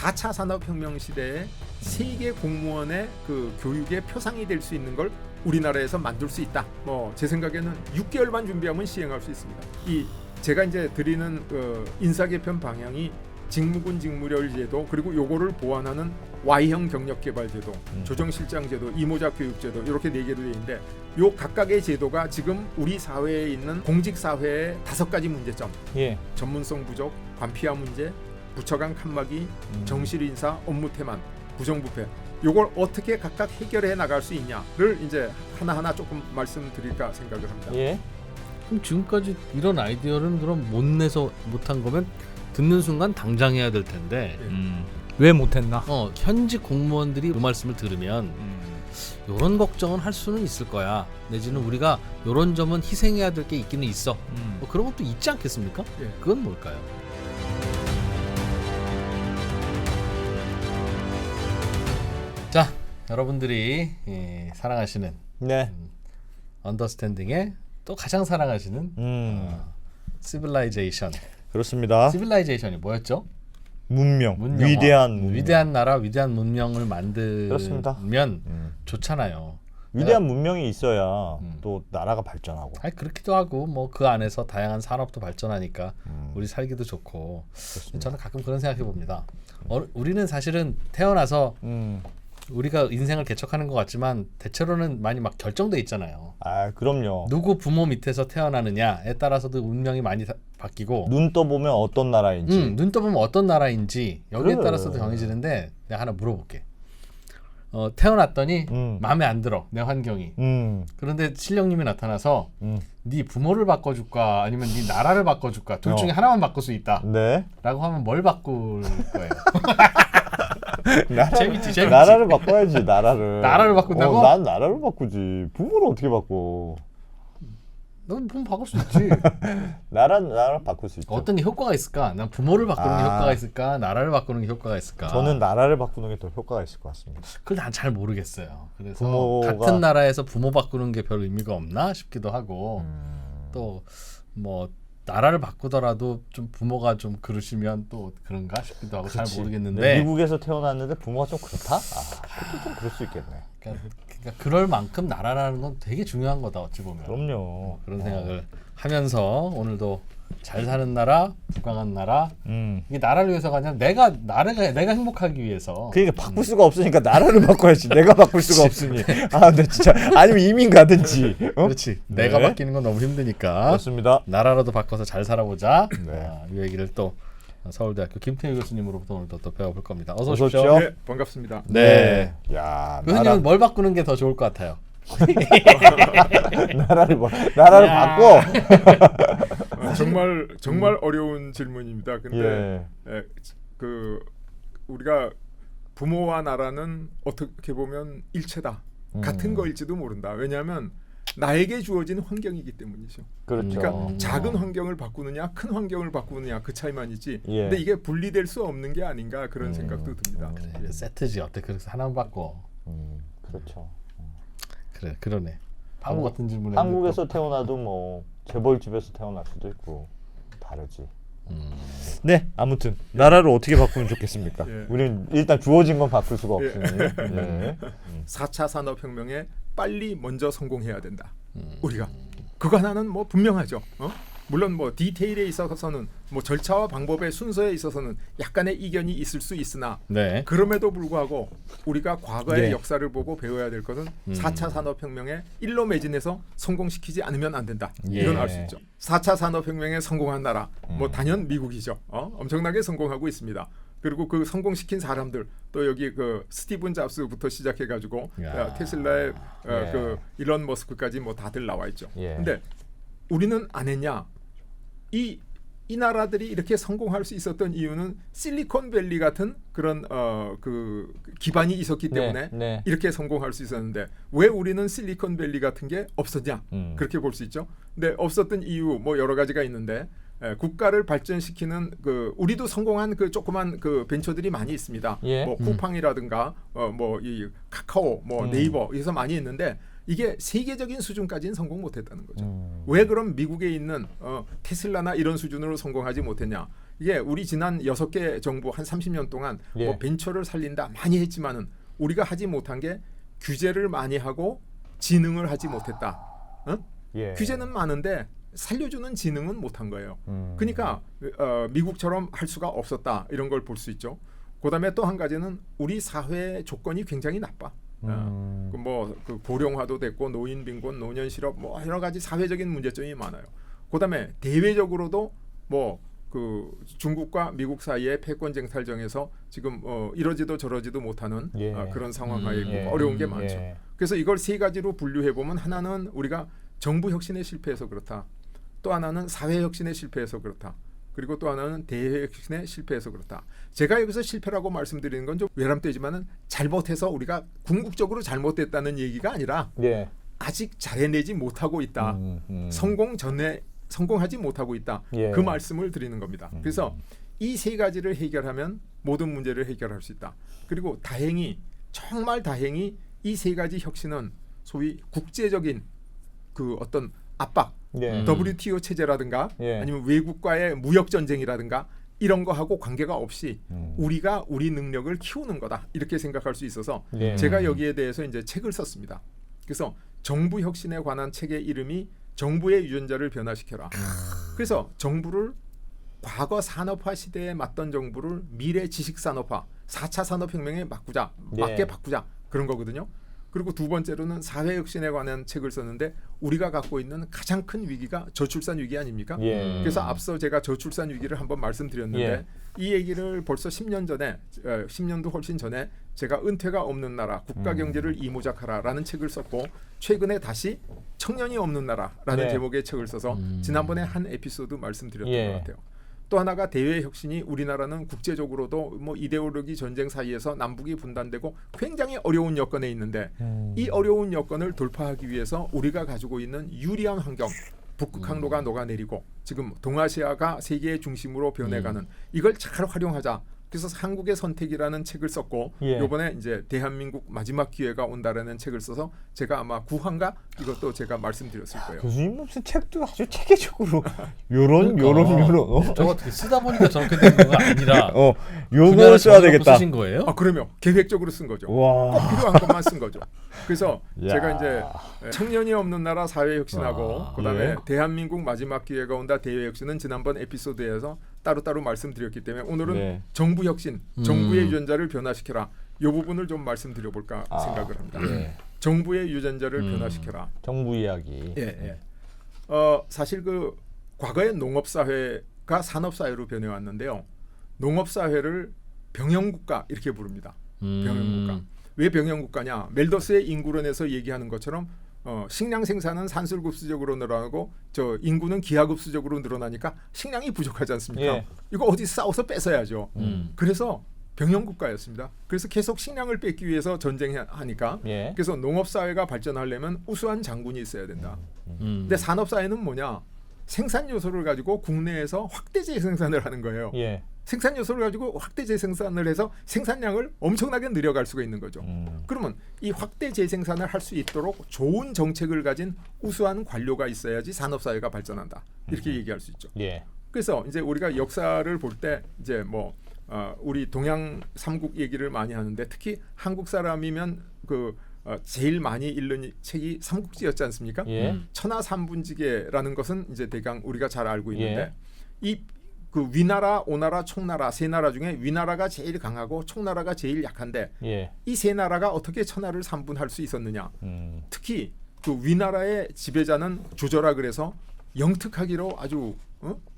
4차 산업혁명 시대에 세계 공무원의 그 교육의 표상이 될 수 있는 걸 우리나라에서 만들 수 있다. 뭐 제 생각에는 6개월만 준비하면 시행할 수 있습니다. 이 제가 이제 드리는 인사 개편 방향이 직무군 직무별 제도 그리고 요거를 보완하는 Y형 경력 개발 제도, 조정실장 제도, 이모작 교육 제도 이렇게 4개로 되어 있는데 요 각각의 제도가 지금 우리 사회에 있는 공직 사회의 5가지 문제점. 예. 전문성 부족, 관피화 문제, 부처 간 칸막이, 정실 인사, 업무 태만, 부정부패. 요걸 어떻게 각각 해결해 나갈 수 있냐를 이제 하나하나 조금 말씀드릴까 생각을 합니다. 예. 그럼 지금까지 이런 아이디어는 그럼 못 내서 못한 거면 듣는 순간 당장 해야 될 텐데 왜 못했나? 현직 공무원들이 그 말씀을 들으면 이런 걱정은 할 수는 있을 거야. 내지는 우리가 이런 점은 희생해야 될 게 있기는 있어. 뭐 그런 것도 있지 않겠습니까? 예. 그건 뭘까요? 자, 여러분들이 사랑하시는 네. 언더스탠딩의 또 가장 사랑하시는 시빌라이제이션. 그렇습니다. 시빌라이제이션이 뭐였죠? 문명. 문명화. 위대한 문명. 위대한 나라, 위대한 문명을 그렇습니다. 만들면 좋잖아요. 위대한 문명이 있어야 또 나라가 발전하고. 아니 그렇기도 하고 뭐 그 안에서 다양한 산업도 발전하니까 우리 살기도 좋고. 그렇습니다. 저는 가끔 그런 생각해 봅니다. 우리는 사실은 태어나서 우리가 인생을 개척하는 것 같지만 대체로는 많이 막 결정돼 있잖아요. 아, 그럼요. 누구 부모 밑에서 태어나느냐에 따라서도 운명이 많이 바뀌고 눈 떠보면 어떤 나라인지. 눈 떠보면 어떤 나라인지 여기에 그래. 따라서도 정해지는데 내가 하나 물어볼게. 태어났더니 마음에 안 들어 내 환경이. 그런데 신령님이 나타나서 네 부모를 바꿔줄까 아니면 네 나라를 바꿔줄까 둘 중에 하나만 바꿀 수 있다 네. 라고 하면 뭘 바꿀 거예요? 나라, 재밌지. 나라를 바꿔야지. 나라를. 나라를 바꾼다고? 난 나라를 바꾸지. 부모를 어떻게 바꿔? 넌 부모 바꿀 수 있지. 나라를 바꿀 수 있죠. 어떤 게 효과가 있을까? 난 부모를 바꾸는 게 효과가 있을까? 나라를 바꾸는 게 효과가 있을까? 저는 나라를 바꾸는 게 더 효과가 있을 것 같습니다. 그걸 난 잘 모르겠어요. 그래서 부모가- 같은 나라에서 부모 바꾸는 게 별 의미가 없나 싶기도 하고 또 뭐 나라를 바꾸더라도 좀 부모가 좀 그러시면 또 그런가 싶기도 하고 그렇지. 잘 모르겠는데 미국에서 태어났는데 부모가 좀 그렇다? 그것도 좀 그럴 수 있겠네. 그러니까 그럴 만큼 나라라는 건 되게 중요한 거다 어찌 보면. 그럼요. 그런 생각을 하면서 오늘도 잘 사는 나라, 부강한 나라 이게 나라를 위해서가 아니라 내가 행복하기 위해서. 그러니까 바꿀 수가 없으니까 나라를 바꿔야지. 내가 바꿀 수가 없으니. 아, 근데 진짜 아니면 이민 가든지. 그렇지. 네. 내가 바뀌는 건 너무 힘드니까. 그렇습니다. 나라라도 바꿔서 잘 살아보자. 네. 이 얘기를 또 서울대학교 김태희 교수님으로부터 오늘도 또 배워볼 겁니다. 어서 어서 오십시오. 오십시오. 네, 반갑습니다. 네. 야, 교수님은 뭘 바꾸는 게 더 좋을 것 같아요? 나라를 바꿔. 정말 어려운 질문입니다. 근데 예. 그 우리가 부모와 나라는 어떻게 보면 일체다. 같은 거일지도 모른다. 왜냐하면 나에게 주어진 환경이기 때문이죠. 그렇죠. 그러니까 작은 환경을 바꾸느냐 큰 환경을 바꾸느냐 그 차이만 있지. 예. 근데 이게 분리될 수 없는 게 아닌가 그런 생각도 듭니다. 그래, 세트지 어때? 그래서 하나만 바꿔. 그렇죠. 그래, 그러네. 바보 같은 질문을 한국에서 태어나도 뭐 재벌집에서 태어날 수도 있고 다르지. 네, 아무튼 나라를 어떻게 바꾸면 좋겠습니까? 예. 우리는 일단 주어진 건 바꿀 수가 없으니. 네. 4차 산업혁명에 빨리 먼저 성공해야 된다. 우리가 그거 하나는 뭐 분명하죠. 물론 뭐 디테일에 있어서는 뭐 절차와 방법의 순서에 있어서는 약간의 이견이 있을 수 있으나 네. 그럼에도 불구하고 우리가 과거의 네. 역사를 보고 배워야 될 것은 4차 산업혁명에 일로 매진해서 성공시키지 않으면 안 된다. 예. 이건 알 수 있죠. 4차 산업혁명에 성공한 나라 뭐 단연 미국이죠. 엄청나게 성공하고 있습니다. 그리고 그 성공시킨 사람들 또 여기 그 스티븐 잡스부터 시작해가지고 야. 테슬라의 예. 그 일론 머스크까지 뭐 다들 나와 있죠. 예. 근데 우리는 안 했냐? 이 나라들이 이렇게 성공할 수 있었던 이유는 실리콘밸리 같은 그런 그 기반이 있었기 때문에 네. 이렇게 성공할 수 있었는데 왜 우리는 실리콘밸리 같은 게 없었냐? 그렇게 볼 수 있죠. 근데 없었던 이유 뭐 여러 가지가 있는데 국가를 발전시키는 그 우리도 성공한 그 조그만 그 벤처들이 많이 있습니다. 예. 뭐 쿠팡이라든가 뭐 이 카카오, 뭐 네이버 여기서 많이 있는데 이게 세계적인 수준까지는 성공 못했다는 거죠. 왜 그럼 미국에 있는 테슬라나 이런 수준으로 성공하지 못했냐? 이게 우리 지난 6개 정부 한 30년 동안 예. 뭐 벤처를 살린다 많이 했지만은 우리가 하지 못한 게 규제를 많이 하고 지능을 하지 못했다. 어? 예. 규제는 많은데 살려주는 지능은 못한 거예요. 그러니까 미국처럼 할 수가 없었다 이런 걸 볼 수 있죠. 그다음에 또 한 가지는 우리 사회 조건이 굉장히 나빠. 그 고령화도 됐고 노인 빈곤, 노년 실업 뭐 여러 가지 사회적인 문제점이 많아요. 그다음에 대외적으로도 뭐 그 중국과 미국 사이의 패권 쟁탈전에서 지금 이러지도 저러지도 못하는 예. 그런 상황하에 있고 예. 어려운 게 많죠. 예. 그래서 이걸 세 가지로 분류해 보면 하나는 우리가 정부 혁신에 실패해서 그렇다. 또 하나는 사회 혁신에 실패해서 그렇다. 그리고 또 하나는 대외 혁신에 실패해서 그렇다. 제가 여기서 실패라고 말씀드리는 건 좀 외람되지만은 잘못해서 우리가 궁극적으로 잘못됐다는 얘기가 아니라 예. 아직 잘해내지 못하고 있다. 성공 전에 성공하지 못하고 있다. 예. 그 말씀을 드리는 겁니다. 그래서 이 세 가지를 해결하면 모든 문제를 해결할 수 있다. 그리고 다행히 정말 다행히 이 세 가지 혁신은 소위 국제적인 그 어떤 압박, 예. WTO 체제라든가 예. 아니면 외국과의 무역 전쟁이라든가 이런 거하고 관계가 없이 우리가 우리 능력을 키우는 거다 이렇게 생각할 수 있어서 예. 제가 여기에 대해서 이제 책을 썼습니다. 그래서 정부 혁신에 관한 책의 이름이 정부의 유전자를 변화시켜라. 그래서 정부를 과거 산업화 시대에 맞던 정부를 미래 지식 산업화, 4차 산업혁명에 맞게 예. 바꾸자 그런 거거든요. 그리고 두 번째로는 사회 혁신에 관한 책을 썼는데 우리가 갖고 있는 가장 큰 위기가 저출산 위기 아닙니까? 예. 그래서 앞서 제가 저출산 위기를 한번 말씀드렸는데 예. 이 얘기를 벌써 10년 전에 10년도 훨씬 전에 제가 은퇴가 없는 나라 국가 경제를 이모작하라라는 책을 썼고 최근에 다시 청년이 없는 나라라는 네. 제목의 책을 써서 지난번에 한 에피소드 말씀드렸던 예. 것 같아요. 또 하나가 대외 혁신이 우리나라는 국제적으로도 뭐 이데올로기 전쟁 사이에서 남북이 분단되고 굉장히 어려운 여건에 있는데 이 어려운 여건을 돌파하기 위해서 우리가 가지고 있는 유리한 환경 북극 항로가 녹아내리고 지금 동아시아가 세계의 중심으로 변해가는 이걸 잘 활용하자. 그래서 한국의 선택이라는 책을 썼고 예. 이번에 이제 대한민국 마지막 기회가 온다라는 책을 써서 제가 아마 9화인가 이것도 제가 말씀드렸을 거예요. 교수님 무슨 책도 아주 체계적으로 요런 저거 어떻게 쓰다 보니까 저렇게 된 거가 아니라 요거를 그냥 써야 정해놓고 되겠다. 쓰신 거예요? 그러면 계획적으로 쓴 거죠. 와. 꼭 필요한 것만 쓴 거죠. 그래서 야. 제가 이제 청년이 없는 나라 사회 혁신하고 와. 그다음에 예. 대한민국 마지막 기회가 온다 대외 혁신은 지난번 에피소드에서 따로따로 말씀드렸기 때문에 오늘은 네. 정부 혁신, 정부의 유전자를 변화시켜라. 이 부분을 좀 말씀드려볼까 생각을 합니다. 예. 정부의 유전자를 변화시켜라. 정부 이야기. 예. 사실 그 과거의 농업 사회가 산업 사회로 변해왔는데요. 농업 사회를 병영국가 이렇게 부릅니다. 병영국가. 왜 병영국가냐? 멜더스의 인구론에서 얘기하는 것처럼 식량 생산은 산술급수적으로 늘어나고 저 인구는 기하급수적으로 늘어나니까 식량이 부족하지 않습니까? 예. 이거 어디 싸워서 뺏어야죠. 그래서 병영국가였습니다. 그래서 계속 식량을 뺏기 위해서 전쟁하니까 예. 그래서 농업 사회가 발전하려면 우수한 장군이 있어야 된다. 근데 산업 사회는 뭐냐? 생산 요소를 가지고 국내에서 확대 재생산을 하는 거예요. 예. 생산 요소를 가지고 확대 재생산을 해서 생산량을 엄청나게 늘려갈 수가 있는 거죠. 그러면 이 확대 재생산을 할 수 있도록 좋은 정책을 가진 우수한 관료가 있어야지 산업 사회가 발전한다. 이렇게 얘기할 수 있죠. 예. 그래서 이제 우리가 역사를 볼 때 이제 뭐 우리 동양 삼국 얘기를 많이 하는데 특히 한국 사람이면 그 제일 많이 읽는 책이 삼국지였지 않습니까? 예. 천하삼분지계라는 것은 이제 대강 우리가 잘 알고 있는데 예. 이 그 위나라, 오나라, 총나라 세 나라 중에 위나라가 제일 강하고 총나라가 제일 약한데 예. 이 세 나라가 어떻게 천하를 삼분할 수 있었느냐? 특히 그 위나라의 지배자는 조조라 그래서 영특하기로 아주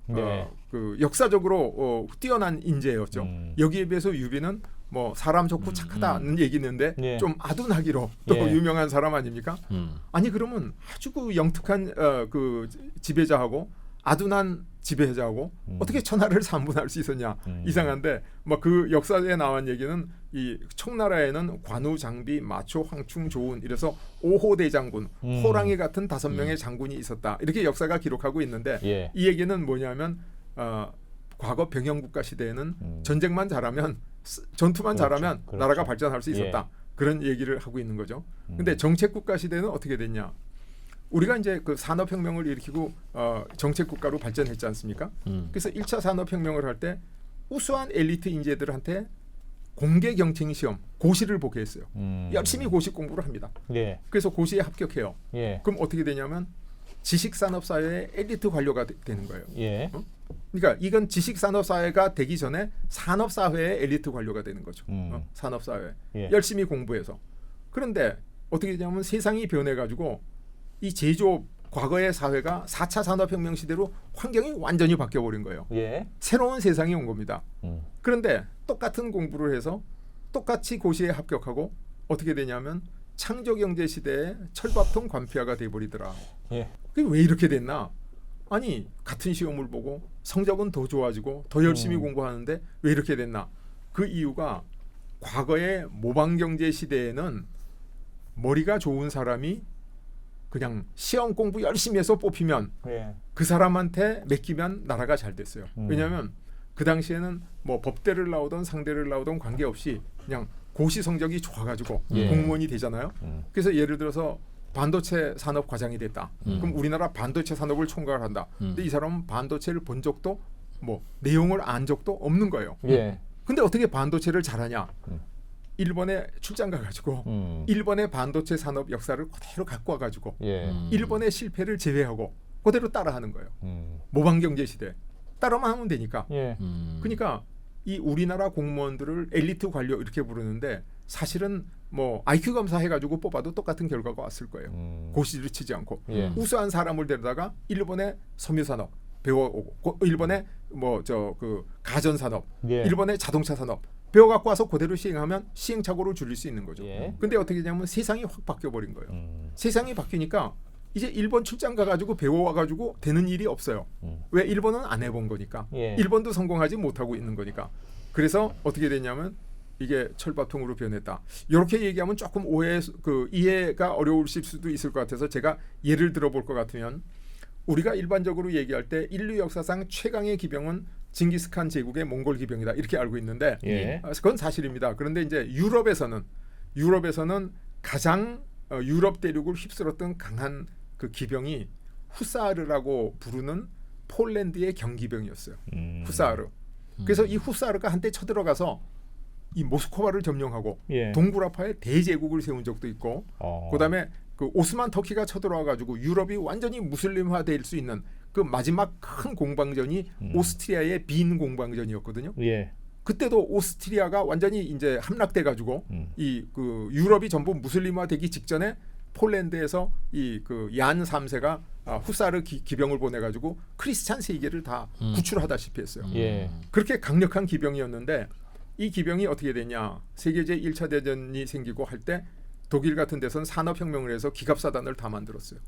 네. 그 역사적으로 뛰어난 인재였죠. 여기에 비해서 유비는 뭐 사람 좋고 착하다는 얘기 있는데 예. 좀 아둔하기로 또 예. 유명한 사람 아닙니까? 아니 그러면 아주 그 영특한 그 지배자하고 아둔한 지배자하고 어떻게 천하를 삼분할 수 있었냐? 이상한데 뭐 그 역사에 나온 얘기는 이 청나라에는 관우, 장비, 마초, 황충, 조운 이래서 5호 대장군, 호랑이 같은 5명의 장군이 있었다. 이렇게 역사가 기록하고 있는데 예. 이 얘기는 뭐냐면 과거 병영국가 시대에는 전쟁만 잘하면 전투만 그렇죠. 잘하면 그렇죠. 나라가 발전할 수 있었다. 예. 그런 얘기를 하고 있는 거죠. 근데 정책국가 시대는 어떻게 됐냐? 우리가 이제 그 산업혁명을 일으키고 정책 국가로 발전했지 않습니까? 그래서 1차 산업혁명을 할 때 우수한 엘리트 인재들한테 공개 경쟁 시험 고시를 보게 했어요. 열심히 고시 공부를 합니다. 예. 그래서 고시에 합격해요. 예. 그럼 어떻게 되냐면 지식산업사회의 엘리트 관료가 되는 거예요. 예. 그러니까 이건 지식산업사회가 되기 전에 산업사회의 엘리트 관료가 되는 거죠. 산업사회. 예. 열심히 공부해서. 그런데 어떻게 되냐면 세상이 변해가지고 이 제조업 과거의 사회가 4차 산업혁명 시대로 환경이 완전히 바뀌어버린 거예요. 예. 새로운 세상이 온 겁니다. 그런데 똑같은 공부를 해서 똑같이 고시에 합격하고 어떻게 되냐면 창조경제 시대에 철밥통 관폐화가 돼버리더라. 예. 그게 왜 이렇게 됐나? 아니 같은 시험을 보고 성적은 더 좋아지고 더 열심히 공부하는데 왜 이렇게 됐나? 그 이유가 과거의 모방경제 시대에는 머리가 좋은 사람이 그냥 시험 공부 열심히 해서 뽑히면 예. 그 사람한테 맡기면 나라가 잘 됐어요. 왜냐하면 그 당시에는 뭐 법대를 나오던 상대를 나오던 관계없이 그냥 고시 성적이 좋아가지고 예. 공무원이 되잖아요. 그래서 예를 들어서 반도체 산업 과장이 됐다. 그럼 우리나라 반도체 산업을 총괄한다. 근데 이 사람은 반도체를 본 적도 뭐 내용을 안 적도 없는 거예요. 예. 근데 어떻게 반도체를 잘하냐? 일본에 출장 가가지고 일본의 반도체 산업 역사를 그대로 갖고 와가지고 예. 일본의 실패를 제외하고 그대로 따라하는 거예요. 모방 경제 시대 따라만 하면 되니까. 예. 그러니까 이 우리나라 공무원들을 엘리트 관료 이렇게 부르는데 사실은 뭐 IQ 검사 해가지고 뽑아도 똑같은 결과가 왔을 거예요. 고시를 치지 않고 예. 우수한 사람을 데려다가 일본의 섬유산업 배워오고 일본의 뭐 저 그 가전산업, 예. 일본의 자동차 산업 배워갖고 와서 그대로 시행하면 시행착오를 줄일 수 있는 거죠. 예. 근데 어떻게 되냐면 세상이 확 바뀌어버린 거예요. 세상이 바뀌니까 이제 일본 출장 가가지고 배워와가지고 되는 일이 없어요. 왜 일본은 안 해본 거니까. 예. 일본도 성공하지 못하고 있는 거니까. 그래서 어떻게 됐냐면 이게 철밥통으로 변했다. 이렇게 얘기하면 조금 이해가 어려우실 수도 있을 것 같아서 제가 예를 들어볼 것 같으면 우리가 일반적으로 얘기할 때 인류 역사상 최강의 기병은 징기스칸 제국의 몽골 기병이다 이렇게 알고 있는데 예. 그건 사실입니다. 그런데 이제 유럽에서는 가장 유럽 대륙을 휩쓸었던 강한 그 기병이 후사르라고 부르는 폴란드의 경기병이었어요. 후사르. 그래서 이 후사르가 한때 쳐들어가서 이 모스크바를 점령하고 예. 동구라파에 대제국을 세운 적도 있고 그다음에 그 오스만 터키가 쳐들어와 가지고 유럽이 완전히 무슬림화될 수 있는 그 마지막 큰 공방전이 오스트리아의 빈 공방전이었거든요. 예. 그때도 오스트리아가 완전히 이제 함락돼 가지고 이 그 유럽이 전부 무슬림화되기 직전에 폴란드에서 이 그 얀 3세가 후사르 기병을 보내 가지고 크리스찬 세계를 다 구출하다시피 했어요. 예. 그렇게 강력한 기병이었는데 이 기병이 어떻게 되냐? 세계제 1차 대전이 생기고 할 때 독일 같은 데서는 산업혁명을 해서 기갑사단을 다 만들었어요.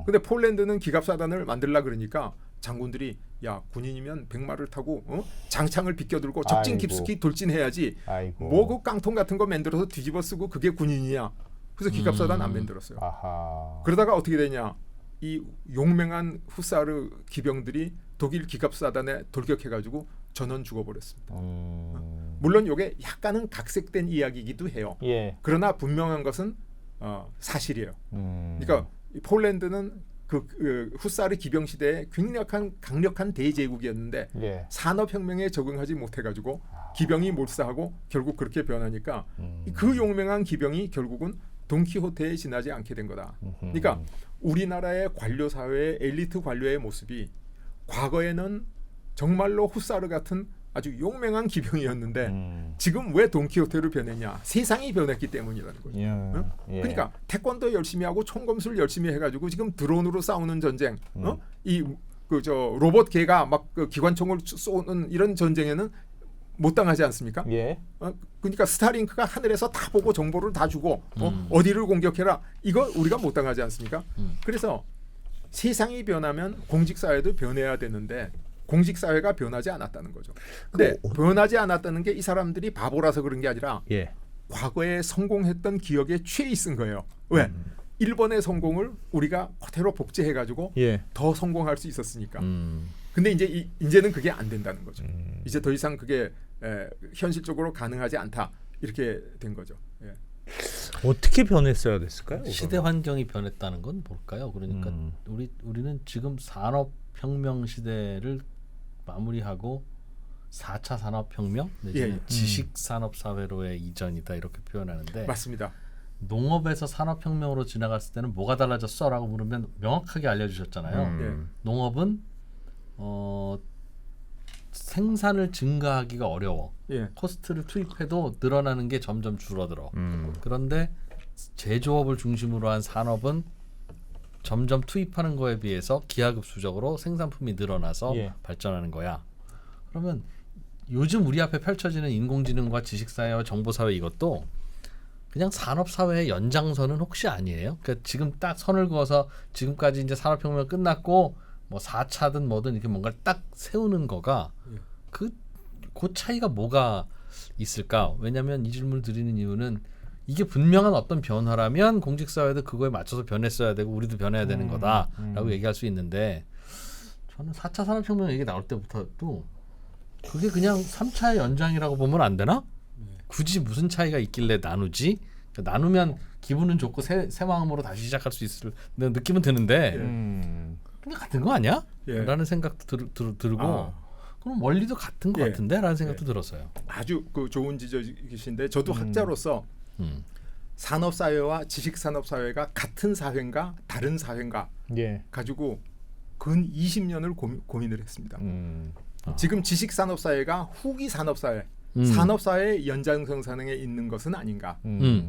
근데 폴란드는 기갑사단을 만들라 그러니까 장군들이 야 군인이면 백마를 타고 장창을 비껴들고 적진 아이고. 깊숙이 돌진해야지 아이고. 뭐 그 깡통 같은 거 만들어서 뒤집어 쓰고 그게 군인이냐. 그래서 기갑사단 안 만들었어요. 아하. 그러다가 어떻게 되냐? 이 용맹한 후사르 기병들이 독일 기갑사단에 돌격해가지고 전원 죽어버렸습니다. 물론 이게 약간은 각색된 이야기이기도 해요. 예. 그러나 분명한 것은 사실이에요. 그러니까 이 폴란드는 그 후사르 기병 시대에 굉장히 강력한 대제국이었는데 예. 산업혁명에 적응하지 못해가지고 기병이 몰사하고 결국 그렇게 변하니까 그 용맹한 기병이 결국은 돈키호테에 지나지 않게 된 거다. 그러니까 우리나라의 관료 사회의 엘리트 관료의 모습이 과거에는 정말로 후사르 같은 아주 용맹한 기병이었는데 지금 왜 돈키호테로 변했냐? 세상이 변했기 때문이라는 거죠. 응? 예. 그러니까 태권도 열심히 하고 총검술 열심히 해가지고 지금 드론으로 싸우는 전쟁, 이 그 저 로봇 개가 막 그 기관총을 쏘는 이런 전쟁에는 못 당하지 않습니까? 예. 그러니까 스타링크가 하늘에서 다 보고 정보를 다 주고 어디를 공격해라 이거 우리가 못 당하지 않습니까? 그래서 세상이 변하면 공직사회도 변해야 되는데 공직사회가 변하지 않았다는 거죠. 근데 변하지 않았다는 게 이 사람들이 바보라서 그런 게 아니라 예. 과거에 성공했던 기억에 취해 있은 거예요. 왜? 일본의 성공을 우리가 그대로 복제해가지고 예. 더 성공할 수 있었으니까. 근데 이제는 그게 안 된다는 거죠. 이제 더 이상 그게 현실적으로 가능하지 않다 이렇게 된 거죠. 예. 어떻게 변했어야 됐을까요? 시대 환경이 변했다는 건 뭘까요? 그러니까 우리는 지금 산업혁명 시대를 마무리하고 4차 산업혁명 내지는 지식산업사회로의 이전이다 이렇게 표현하는데 맞습니다. 농업에서 산업혁명으로 지나갔을 때는 뭐가 달라졌어? 라고 물으면 명확하게 알려주셨잖아요. 농업은 생산을 증가하기가 어려워. 예. 코스트를 투입해도 늘어나는 게 점점 줄어들어. 그런데 제조업을 중심으로 한 산업은 점점 투입하는 거에 비해서 기하급수적으로 생산품이 늘어나서 예. 발전하는 거야. 그러면 요즘 우리 앞에 펼쳐지는 인공지능과 지식사회와 정보사회 이것도 그냥 산업사회의 연장선은 혹시 아니에요? 그러니까 지금 딱 선을 그어서 지금까지 이제 산업혁명 끝났고 뭐 4차든 뭐든 이렇게 뭔가를 딱 세우는 거가 그 차이가 뭐가 있을까? 왜냐하면 이 질문을 드리는 이유는 이게 분명한 어떤 변화라면 공직사회도 그거에 맞춰서 변했어야 되고 우리도 변해야 되는 거다라고 얘기할 수 있는데 저는 4차 산업혁명 얘기 나올 때부터도 그게 그냥 3차의 연장이라고 보면 안 되나? 굳이 무슨 차이가 있길래 나누지? 그러니까 나누면 기분은 좋고 새 마음으로 다시 시작할 수 있을 느낌은 드는데 그냥 같은 거 아니야? 예. 라는 생각도 들고 그럼 원리도 같은 거 같은데? 라는 생각도 들었어요. 아주 그 좋은 지적이신데 저도 학자로서 산업사회와 지식산업사회가 같은 사회인가 다른 사회인가 예. 가지고 근 20년을 고민을 했습니다. 지금 지식산업사회가 후기 산업사회, 산업사회의 연장선상에 있는 것은 아닌가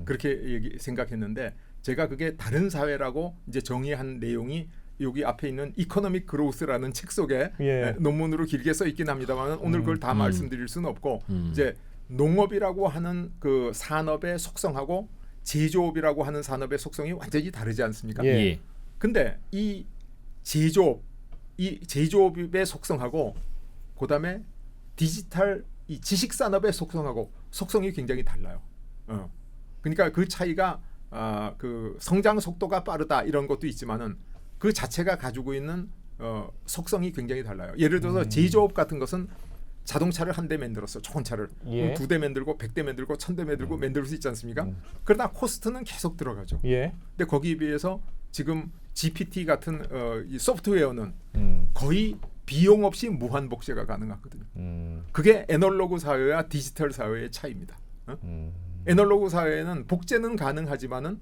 그렇게 생각했는데 제가 그게 다른 사회라고 이제 정의한 내용이 여기 앞에 있는 이코노믹 그로우스라는 책 속에 예. 논문으로 길게 써 있긴 합니다만 오늘 그걸 다 말씀드릴 수는 없고 이제 농업이라고 하는 그 산업의 속성하고 제조업이라고 하는 산업의 속성이 완전히 다르지 않습니까? 예. 근데 이 제조업의 속성하고 그다음에 디지털 이 지식산업의 속성하고 속성이 굉장히 달라요. 그러니까 그 차이가 그 성장 속도가 빠르다 이런 것도 있지만은 그 자체가 가지고 있는 속성이 굉장히 달라요. 예를 들어서 제조업 같은 것은 자동차를 한 대 만들었어. 좋은 차를. 예. 2대 만들고 100대 만들고 1000대 만들고 만들 수 있지 않습니까? 그러나 코스트는 계속 들어가죠. 예. 근데 거기에 비해서 지금 GPT 같은 이 소프트웨어는 거의 비용 없이 무한 복제가 가능하거든요. 그게 애널로그 사회와 디지털 사회의 차이입니다. 애널로그 사회에는 복제는 가능하지만은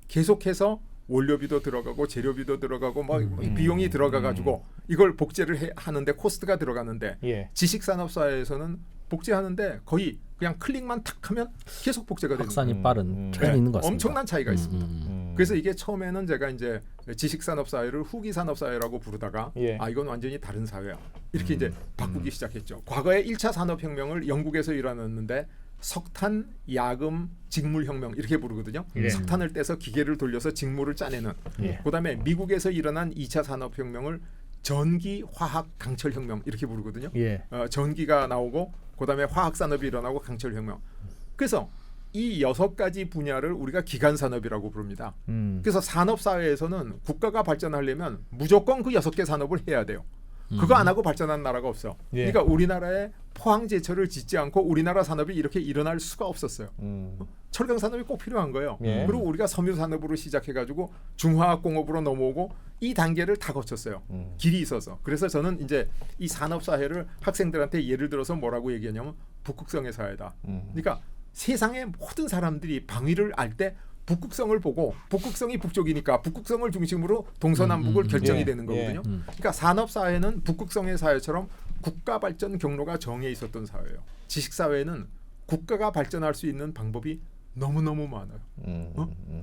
계속해서 원료비도 들어가고 재료비도 들어가고 뭐 비용이 들어가가지고 이걸 복제를 하는데 코스트가 들어가는데 예. 지식산업사회에서는 복제하는데 거의 그냥 클릭만 탁 하면 계속 복제가 되는 확산이 빠른 차이가 있는 것 같습니다. 엄청난 차이가 있습니다. 그래서 이게 처음에는 제가 이제 지식산업사회를 후기산업사회라고 부르다가 예. 이건 완전히 다른 사회야 이렇게 이제 바꾸기 시작했죠. 과거에 1차 산업혁명을 영국에서 일어났는데 석탄, 야금, 직물혁명 이렇게 부르거든요. 예. 석탄을 떼서 기계를 돌려서 직물을 짜내는. 예. 그다음에 미국에서 일어난 2차 산업혁명을 전기, 화학, 강철혁명 이렇게 부르거든요. 예. 전기가 나오고 그다음에 화학산업이 일어나고 강철혁명. 그래서 이 6가지 분야를 우리가 기간산업이라고 부릅니다. 그래서 산업사회에서는 국가가 발전하려면 무조건 그 6개 산업을 해야 돼요. 그거 안 하고 발전한 나라가 없어. 예. 그러니까 우리나라에 포항제철을 짓지 않고 우리나라 산업이 이렇게 일어날 수가 없었어요. 철강 산업이 꼭 필요한 거예요. 예. 그리고 우리가 섬유 산업으로 시작해가지고 중화학 공업으로 넘어오고 이 단계를 다 거쳤어요. 길이 있어서. 그래서 저는 이제 이 산업 사회를 학생들한테 예를 들어서 뭐라고 얘기하냐면 북극성의 사회다. 그러니까 세상의 모든 사람들이 방위를 알 때 북극성을 보고 북극성이 북쪽이니까 북극성을 중심으로 동서남북을 결정이 예. 되는 거거든요. 예. 그러니까 산업 사회는 북극성의 사회처럼 국가 발전 경로가 정해 있었던 사회예요. 지식 사회는 국가가 발전할 수 있는 방법이 너무너무 많아요.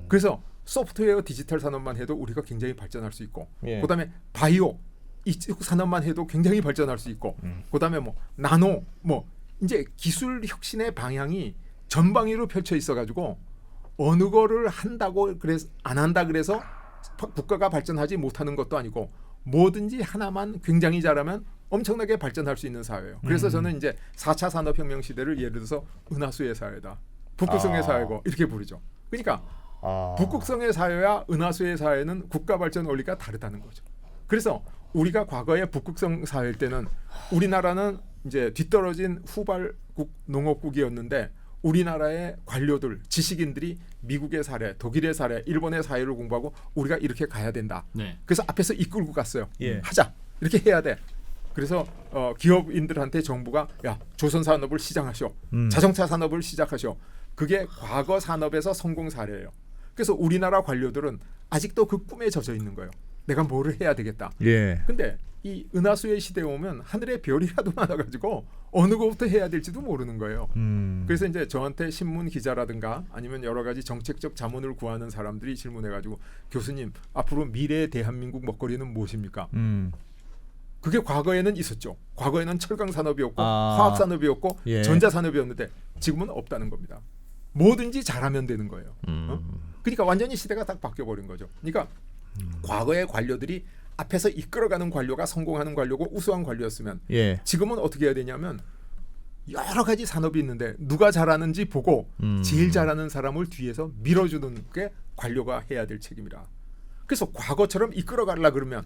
그래서 소프트웨어 디지털 산업만 해도 우리가 굉장히 발전할 수 있고 예. 그다음에 바이오 이쪽 산업만 해도 굉장히 발전할 수 있고 그다음에 뭐 나노 뭐 이제 기술 혁신의 방향이 전방위로 펼쳐 있어 가지고 어느 거를 한다고 그래서 안 한다 그래서 국가가 발전하지 못하는 것도 아니고 뭐든지 하나만 굉장히 잘하면 엄청나게 발전할 수 있는 사회예요. 그래서 저는 이제 4차 산업혁명 시대를 예를 들어서 은하수의 사회다. 북극성의 사회고 이렇게 부르죠. 그러니까 북극성의 사회와 은하수의 사회는 국가 발전 원리가 다르다는 거죠. 그래서 우리가 과거에 북극성 사회일 때는 우리나라는 이제 뒤떨어진 후발국 농업국이었는데 우리나라의 관료들, 지식인들이 미국의 사례, 독일의 사례, 일본의 사례를 공부하고 우리가 이렇게 가야 된다. 네. 그래서 앞에서 이끌고 갔어요. 예. 하자. 이렇게 해야 돼. 그래서 기업인들한테 정부가 야 조선 산업을 시작하시오. 자동차 산업을 시작하시오. 그게 과거 산업에서 성공 사례예요. 그래서 우리나라 관료들은 아직도 그 꿈에 젖어 있는 거예요. 내가 뭐를 해야 되겠다. 예. 근데 이 은하수의 시대에 오면 하늘에 별이라도 많아가지고 어느 것부터 해야 될지도 모르는 거예요. 그래서 이제 저한테 신문 기자라든가 아니면 여러 가지 정책적 자문을 구하는 사람들이 질문해가지고 교수님 앞으로 미래의 대한민국 먹거리는 무엇입니까? 그게 과거에는 있었죠. 과거에는 철강 산업이었고 화학 산업이었고 예. 전자 산업이었는데 지금은 없다는 겁니다. 뭐든지 잘하면 되는 거예요. 그러니까 완전히 시대가 딱 바뀌어 버린 거죠. 그러니까 과거의 관료들이 앞에서 이끌어가는 관료가 성공하는 관료고 우수한 관료였으면 예. 지금은 어떻게 해야 되냐면 여러 가지 산업이 있는데 누가 잘하는지 보고 제일 잘하는 사람을 뒤에서 밀어주는 게 관료가 해야 될 책임이라. 그래서 과거처럼 이끌어가려 그러면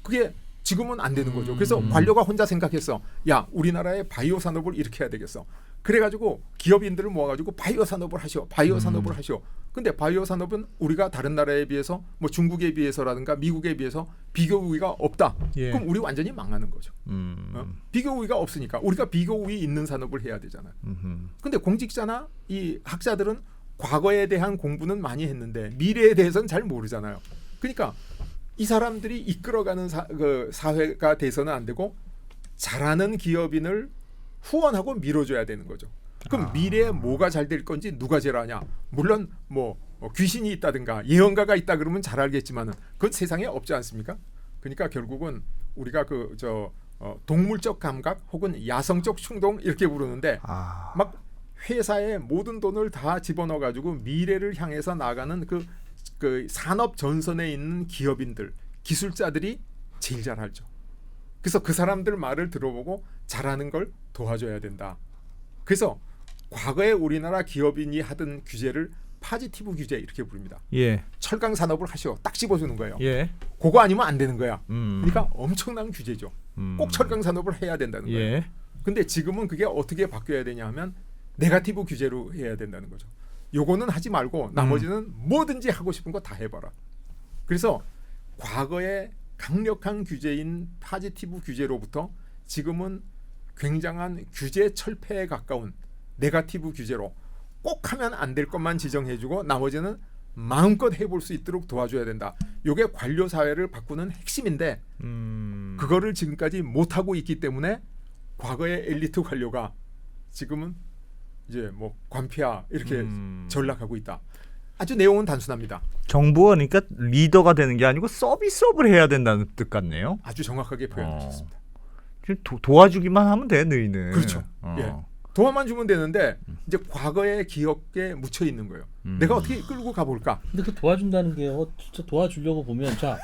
그게 지금은 안 되는 거죠. 그래서 관료가 혼자 생각했어. 야 우리나라의 바이오 산업을 이렇게 해야 되겠어. 그래가지고 기업인들을 모아가지고 바이오 산업을 하시오. 바이오 산업을 하시오. 근데 바이오 산업은 우리가 다른 나라에 비해서 뭐 중국에 비해서라든가 미국에 비해서 비교 우위가 없다. 예. 그럼 우리 완전히 망하는 거죠. 비교 우위가 없으니까 우리가 비교 우위 있는 산업을 해야 되잖아요. 근데 공직자나 이 학자들은 과거에 대한 공부는 많이 했는데 미래에 대해서는 잘 모르잖아요. 그러니까 이 사람들이 이끌어가는 사회가 돼서는 안 되고 잘하는 기업인을 후원하고 밀어줘야 되는 거죠. 그럼 미래에 뭐가 잘 될 건지 누가 제일 아냐? 물론 뭐 귀신이 있다든가 예언가가 있다 그러면 잘 알겠지만은 그건 세상에 없지 않습니까? 그러니까 결국은 우리가 동물적 감각 혹은 야성적 충동 이렇게 부르는데 막 회사에 모든 돈을 다 집어넣어 가지고 미래를 향해서 나가는 그 산업 전선에 있는 기업인들, 기술자들이 제일 잘 알죠. 그래서 그 사람들 말을 들어보고 잘하는 걸 도와줘야 된다. 그래서 과거에 우리나라 기업인이 하던 규제를 파지티브 규제 이렇게 부릅니다. 예. 철강 산업을 하시오. 딱 씹어주는 거예요. 예. 그거 아니면 안 되는 거야. 그러니까 엄청난 규제죠. 꼭 철강 산업을 해야 된다는 거예요. 예. 근데 지금은 그게 어떻게 바뀌어야 되냐 하면 네거티브 규제로 해야 된다는 거죠. 요거는 하지 말고 나머지는 뭐든지 하고 싶은 거 다 해봐라. 그래서 과거에 강력한 규제인 파지티브 규제로부터 지금은 굉장한 규제 철폐에 가까운 네거티브 규제로 꼭 하면 안 될 것만 지정해주고 나머지는 마음껏 해볼 수 있도록 도와줘야 된다. 이게 관료 사회를 바꾸는 핵심인데 그거를 지금까지 못하고 있기 때문에 과거의 엘리트 관료가 지금은 이제 뭐 관폐하 이렇게 전락하고 있다. 아주 내용은 단순합니다. 정부가 그러니까 리더가 되는 게 아니고 서비스업을 해야 된다는 뜻 같네요. 아주 정확하게 표현하셨습니다. 도와주기만 하면 돼, 너희는. 그렇죠. 예. 도와만 주면 되는데 이제 과거의 기억에 묻혀 있는 거예요. 내가 어떻게 끌고 가볼까? 근데 그 도와준다는 게요. 진짜 도와주려고 보면 자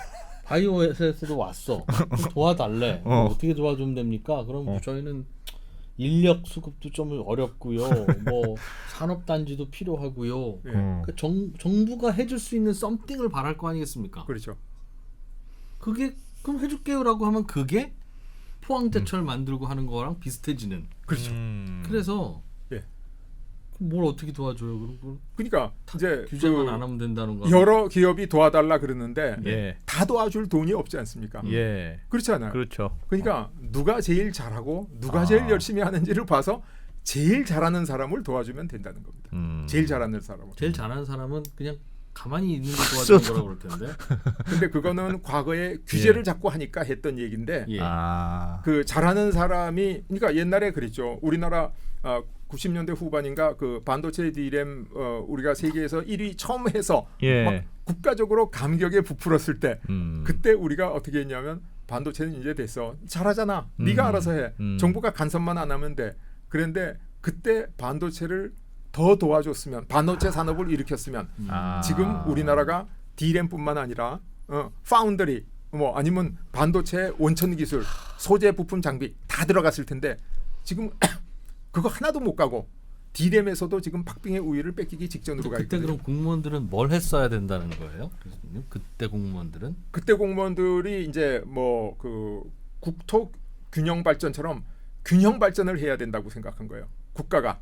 바이오에서도 왔어. 도와달래. 어떻게 도와주면 됩니까? 그럼 저희는 인력 수급도 좀 어렵고요. 뭐 산업단지도 필요하고요. 예. 그러니까 정부가 해줄 수 있는 썸띵을 바랄 거 아니겠습니까? 그렇죠. 그게 그럼 해줄게요라고 하면 그게 포항제철 만들고 하는 거랑 비슷해지는. 그렇죠. 그래서 예. 뭘 어떻게 도와줘요? 그럼 그러니까 이제 규제만 안 하면 된다는 거. 여러 기업이 도와달라 그러는데 예. 다 도와줄 돈이 없지 않습니까? 예. 그렇지 않아요? 그렇죠. 그러니까 누가 제일 잘하고 누가 제일 열심히 하는지를 봐서 제일 잘하는 사람을 도와주면 된다는 겁니다. 제일 잘하는 사람을. 제일 잘하는 사람은 그냥 가만히 있는 거 도와주는 거라고 그럴 텐데. 근데 그거는 과거에 규제를 자꾸 하니까 했던 얘기인데 예. 그 잘하는 사람이 그러니까 옛날에 그랬죠. 우리나라 90년대 후반인가 그 반도체 D램 우리가 세계에서 1위 처음 해서 예. 막 국가적으로 감격에 부풀었을 때 그때 우리가 어떻게 했냐면 반도체는 이제 됐어. 잘하잖아. 네가 알아서 해. 정부가 간섭만 안 하면 돼. 그런데 그때 반도체를 더 도와줬으면 반도체 산업을 일으켰으면 지금 우리나라가 D램뿐만 아니라 파운더리 뭐 아니면 반도체 원천 기술 소재 부품 장비 다 들어갔을 텐데 지금 그거 하나도 못 가고 D램에서도 지금 박빙의 우위를 뺏기기 직전으로 가 그때 있거든요. 그럼 공무원들은 뭘 했어야 된다는 거예요? 교수님? 그때 공무원들은? 그때 공무원들이 이제 뭐 그 국토 균형 발전처럼 균형 발전을 해야 된다고 생각한 거예요. 국가가.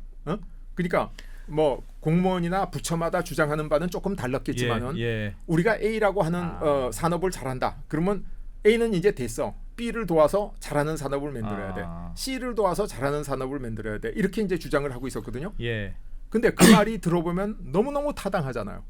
그러니까 뭐 공무원이나 부처마다 주장하는 바는 조금 달랐겠지만은 예. 우리가 A라고 하는 산업을 잘한다. 그러면 A는 이제 됐어. B를 도와서 잘하는 산업을 만들어야 돼. C를 도와서 잘하는 산업을 만들어야 돼. 이렇게 이제 주장을 하고 있었거든요. 예. 근데 그 말이 들어보면 너무너무 타당하잖아요.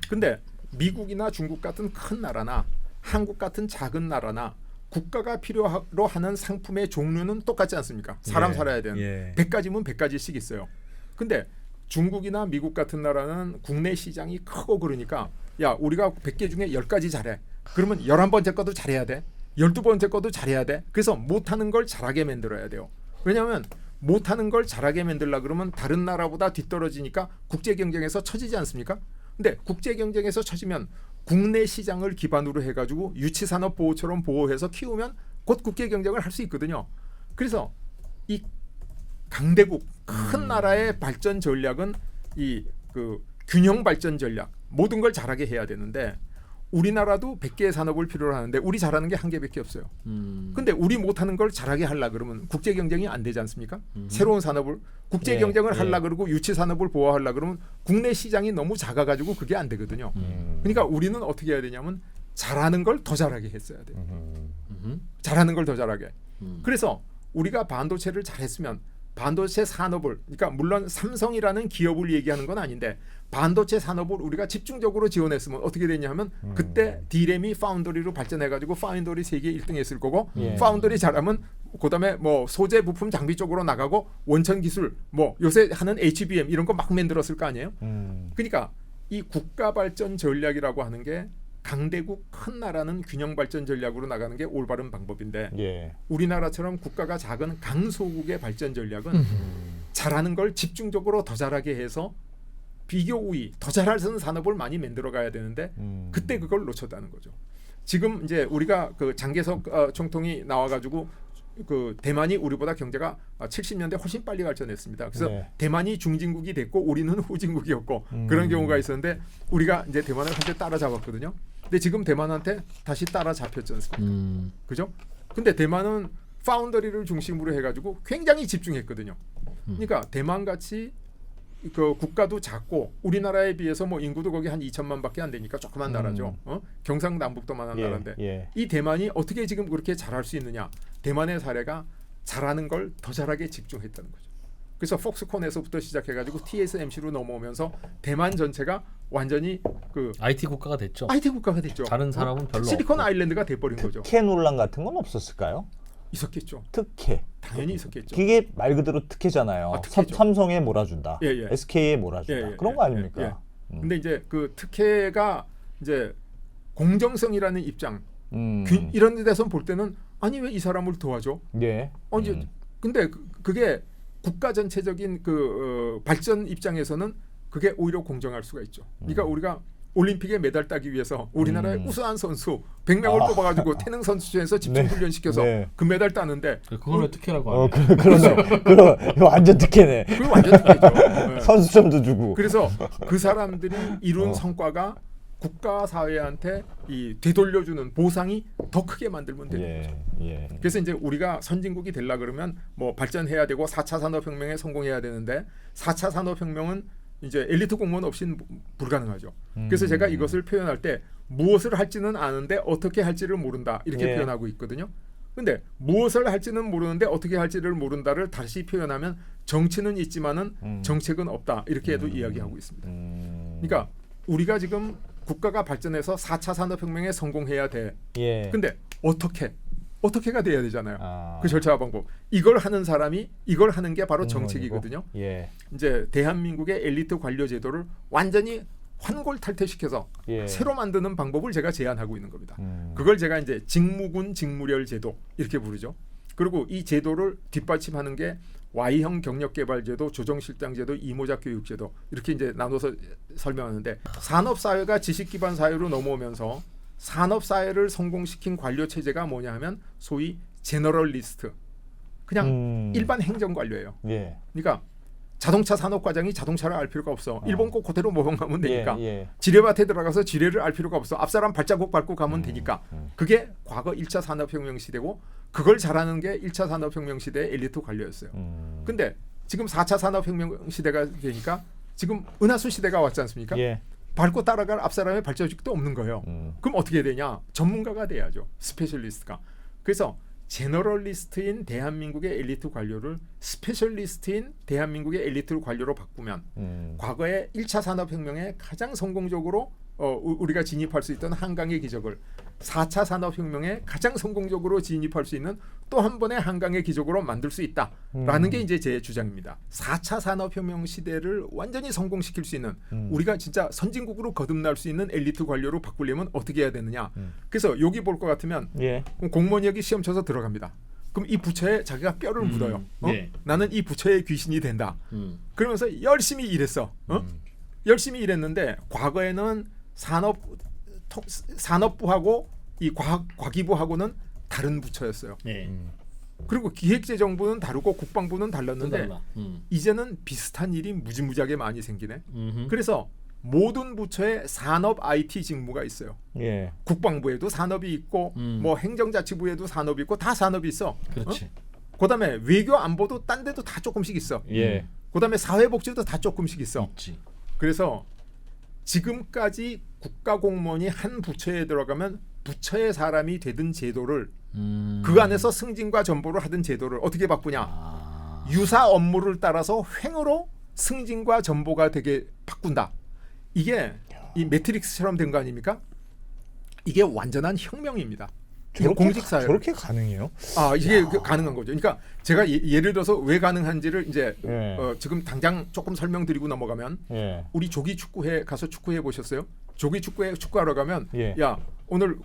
근데 미국이나 중국 같은 큰 나라나 한국 같은 작은 나라나 국가가 필요로 하는 상품의 종류는 똑같지 않습니까? 사람 살아야 되는 100가지면 100가지씩 있어요. 근데 중국이나 미국 같은 나라는 국내 시장이 크고 그러니까 야 우리가 100개 중에 10가지 잘해. 그러면 11번째 것도 잘해야 돼. 12번째 것도 잘해야 돼. 그래서 못하는 걸 잘하게 만들어야 돼요. 왜냐하면 못하는 걸 잘하게 만들려 그러면 다른 나라보다 뒤떨어지니까 국제 경쟁에서 처지지 않습니까? 근데 국제 경쟁에서 처지면 국내 시장을 기반으로 해가지고 유치산업 보호처럼 보호해서 키우면 곧 국제 경쟁을 할 수 있거든요. 그래서 이 강대국 큰 나라의 발전 전략은 이 그 균형 발전 전략 모든 걸 잘하게 해야 되는데 우리나라도 100개의 산업을 필요로 하는데 우리 잘하는 게 한 개밖에 없어요. 근데 우리 못하는 걸 잘하게 하려 그러면 국제 경쟁이 안 되지 않습니까? 새로운 산업을 국제 경쟁을 하려 그러고 유치 산업을 보호하려 그러면 국내 시장이 너무 작아가지고 그게 안 되거든요. 그러니까 우리는 어떻게 해야 되냐면 잘하는 걸 더 잘하게 했어야 돼요. 잘하는 걸 더 잘하게. 그래서 우리가 반도체를 잘했으면 반도체 산업을 그러니까 물론 삼성이라는 기업을 얘기하는 건 아닌데 반도체 산업을 우리가 집중적으로 지원했으면 어떻게 되냐 하면 그때 D램이 파운더리로 발전해가지고 파운더리 세계 1등 했을 거고 파운더리 잘하면 그다음에 뭐 소재 부품 장비 쪽으로 나가고 원천 기술 뭐 요새 하는 HBM 이런 거 막 만들었을 거 아니에요. 그러니까 이 국가 발전 전략이라고 하는 게 강대국 큰 나라는 균형 발전 전략으로 나가는 게 올바른 방법인데 우리나라처럼 국가가 작은 강소국의 발전 전략은 잘하는 걸 집중적으로 더 잘하게 해서 비교 우위 더 잘하는 산업을 많이 만들어 가야 되는데 그때 그걸 놓쳤다는 거죠. 지금 이제 우리가 그 장개석 총통이 나와가지고 그 대만이 우리보다 경제가 70년대 훨씬 빨리 발전했습니다. 그래서 대만이 중진국이 됐고 우리는 후진국이었고 그런 경우가 있었는데 우리가 이제 대만을 한때 따라잡았거든요. 근데 지금 대만한테 다시 따라잡혔지 않습니까? 그죠? 근데 대만은 파운더리를 중심으로 해가지고 굉장히 집중했거든요. 그러니까 대만 같이 그 국가도 작고 우리나라에 비해서 뭐 인구도 거기 한 2천만밖에 안 되니까 조그만 나라죠. 경상남북도만한 나라인데 이 대만이 어떻게 지금 그렇게 잘할 수 있느냐? 대만의 사례가 잘하는 걸 더 잘하게 집중했다는 거죠. 그래서 폭스콘에서부터 시작해가지고 TSMC로 넘어오면서 대만 전체가 완전히 그 IT 국가가 됐죠. IT 국가가 됐죠. 다른 사람은 별로 실리콘 없고. 아일랜드가 돼버린 거죠. 특혜 논란 같은 건 없었을까요? 있었겠죠. 특혜. 당연히 있었겠죠. 그게 말 그대로 특혜잖아요. 특혜죠. 삼성에 몰아준다. 예. SK에 몰아준다. 그런 거 아닙니까? 근데 이제 그 특혜가 이제 공정성이라는 입장 이런 데서 볼 때는 아니 왜 이 사람을 도와줘? 이제 근데 그게 국가 전체적인 그 발전 입장에서는 그게 오히려 공정할 수가 있죠. 그러니까 우리가 올림픽에 메달 따기 위해서 우리나라의 우수한 선수 100명을 뽑아가지고 태능 선수 중에서 집중 훈련시켜서 그 메달 따는데 그걸 왜 특혜라고 하냐? 그러네. 그럼 완전 특혜네. 그거 완전 특혜죠. 선수점도 주고. 그래서 그 사람들이 이룬 성과가 국가 사회한테 이 되돌려주는 보상이 더 크게 만들면 되는 거죠. 그래서 이제 우리가 선진국이 되려 그러면 뭐 발전해야 되고 4차 산업혁명에 성공해야 되는데 4차 산업혁명은 이제 엘리트 공무원 없이는 불가능하죠. 그래서 제가 이것을 표현할 때 무엇을 할지는 아는데 어떻게 할지를 모른다 이렇게 표현하고 있거든요. 근데 무엇을 할지는 모르는데 어떻게 할지를 모른다를 다시 표현하면 정치는 있지만은 정책은 없다 이렇게 해도 이야기하고 있습니다. 그러니까 우리가 지금 국가가 발전해서 4차 산업혁명에 성공해야 돼. 근데 어떻게가 돼야 되잖아요. 그 절차와 방법. 이걸 하는 사람이 이걸 하는 게 바로 정책이거든요. 이제 대한민국의 엘리트 관료 제도를 완전히 환골탈퇴시켜서 새로 만드는 방법을 제가 제안하고 있는 겁니다. 그걸 제가 이제 직무군 직무렬 제도 이렇게 부르죠. 그리고 이 제도를 뒷받침하는 게 Y형 경력개발제도, 조정실장제도, 이모작교육제도 이렇게 이제 나눠서 설명하는데 산업사회가 지식기반 사회로 넘어오면서 산업사회를 성공시킨 관료체제가 뭐냐 하면 소위 제너럴리스트 그냥 일반 행정관료예요. 그러니까 자동차 산업과장이 자동차를 알 필요가 없어. 일본 거 그대로 모방하면 되니까. 지뢰밭에 들어가서 지뢰를 알 필요가 없어. 앞사람 발자국 밟고 가면 되니까. 그게 과거 1차 산업혁명 시대고 그걸 잘하는 게 1차 산업혁명 시대의 엘리트 관료였어요. 근데 지금 4차 산업혁명 시대가 되니까 지금 은하수 시대가 왔지 않습니까? 예. 밟고 따라갈 앞사람의 발자국도 없는 거예요. 그럼 어떻게 되냐? 전문가가 돼야죠. 스페셜리스트가. 그래서 제너럴리스트인 대한민국의 엘리트 관료를 스페셜리스트인 대한민국의 엘리트 관료로 바꾸면 과거에 1차 산업혁명에 가장 성공적으로 우리가 진입할 수 있던 한강의 기적을 4차 산업혁명에 가장 성공적으로 진입할 수 있는 또 한 번의 한강의 기적으로 만들 수 있다라는 게 이제 제 주장입니다. 4차 산업혁명 시대를 완전히 성공시킬 수 있는 우리가 진짜 선진국으로 거듭날 수 있는 엘리트 관료로 바꾸려면 어떻게 해야 되느냐. 그래서 여기 볼 것 같으면 예. 공무원이 여기 시험 쳐서 들어갑니다. 그럼 이 부처에 자기가 뼈를 묻어요. 네. 나는 이 부처의 귀신이 된다. 그러면서 열심히 일했어. 열심히 일했는데 과거에는 산업부하고 이 과기부하고는 다른 부처였어요. 네. 그리고 기획재정부는 다르고 국방부는 달랐는데 달라. 이제는 비슷한 일이 무지무지하게 많이 생기네. 그래서 모든 부처에 산업 IT 직무가 있어요. 예. 국방부에도 산업이 있고 뭐 행정자치부에도 산업이 있고 다 산업이 있어. 그렇지. 그다음에 외교 안보도 딴 데도 다 조금씩 있어. 예. 그다음에 사회복지도 다 조금씩 있어. 있지. 그래서 지금까지 국가공무원이 한 부처에 들어가면 부처의 사람이 되던 제도를 그 안에서 승진과 전보를 하던 제도를 어떻게 바꾸냐. 유사 업무를 따라서 횡으로 승진과 전보가 되게 바꾼다. 이게 이 매트릭스처럼 된 거 아닙니까? 이게 완전한 혁명입니다. 이거 공직사회. 저렇게 가능해요? 이게 가능한 거죠. 그러니까 제가 예를 들어서 왜 가능한지를 이제 예. 지금 당장 조금 설명드리고 넘어가면 예. 우리 조기 축구회 가서 축구해 보셨어요? 조기 축구회 축구하러 가면 예. 야 오늘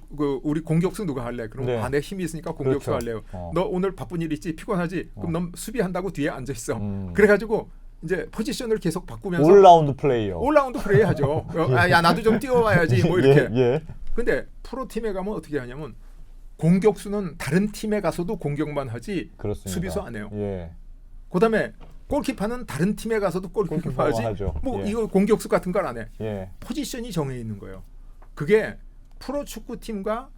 우리 공격수 누가 할래? 그럼 네. 내 힘이 있으니까 공격수 그렇죠. 할래요. 어. 너 오늘 바쁜 일 있지? 피곤하지? 그럼 넌 수비한다고 뒤에 앉아 있어. 그래가지고 이제 포지션을 계속 바꾸면서 올라운드 플레이어. 올라운드 플레이 하죠. 야 나도 좀 뛰어와야지 뭐 이렇게. 예. 근데 프로팀에 가면 어떻게 하냐면 공격수는 다른 팀에 가서도 공격만 하지 그렇습니다. 수비수 안 해요. 예. 그다음에 골키퍼는 다른 팀에 가서도 골키퍼 골키퍼 하지 하죠. 뭐 예. 이거 공격수 같은 걸 안 해. 예. 포지션이 정해 있는 거예요. 그게 프로축구팀과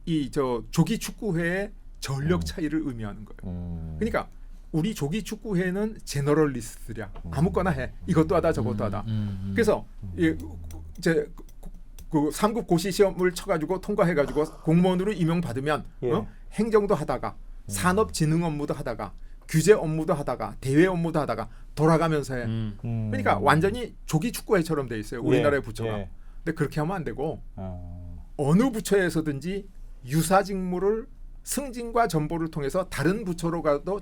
이 조기 축구회의 전력 차이를 의미하는 거예요. 그러니까 우리 조기 축구회는 제너럴리스트야. 아무거나 해. 이것도 하다 저것도 하다. 그래서 이제 그 3급 고시 시험을 쳐가지고 통과해가지고 공무원으로 임용받으면 예. 행정도 하다가 산업진흥 업무도 하다가 규제 업무도 하다가 대외 업무도 하다가 돌아가면서 해. 그러니까 완전히 조기 축구회처럼 돼 있어요. 우리나라의 부처가. 예. 근데 그렇게 하면 안 되고 어느 부처에서든지 유사 직무를 승진과 전보를 통해서 다른 부처로 가도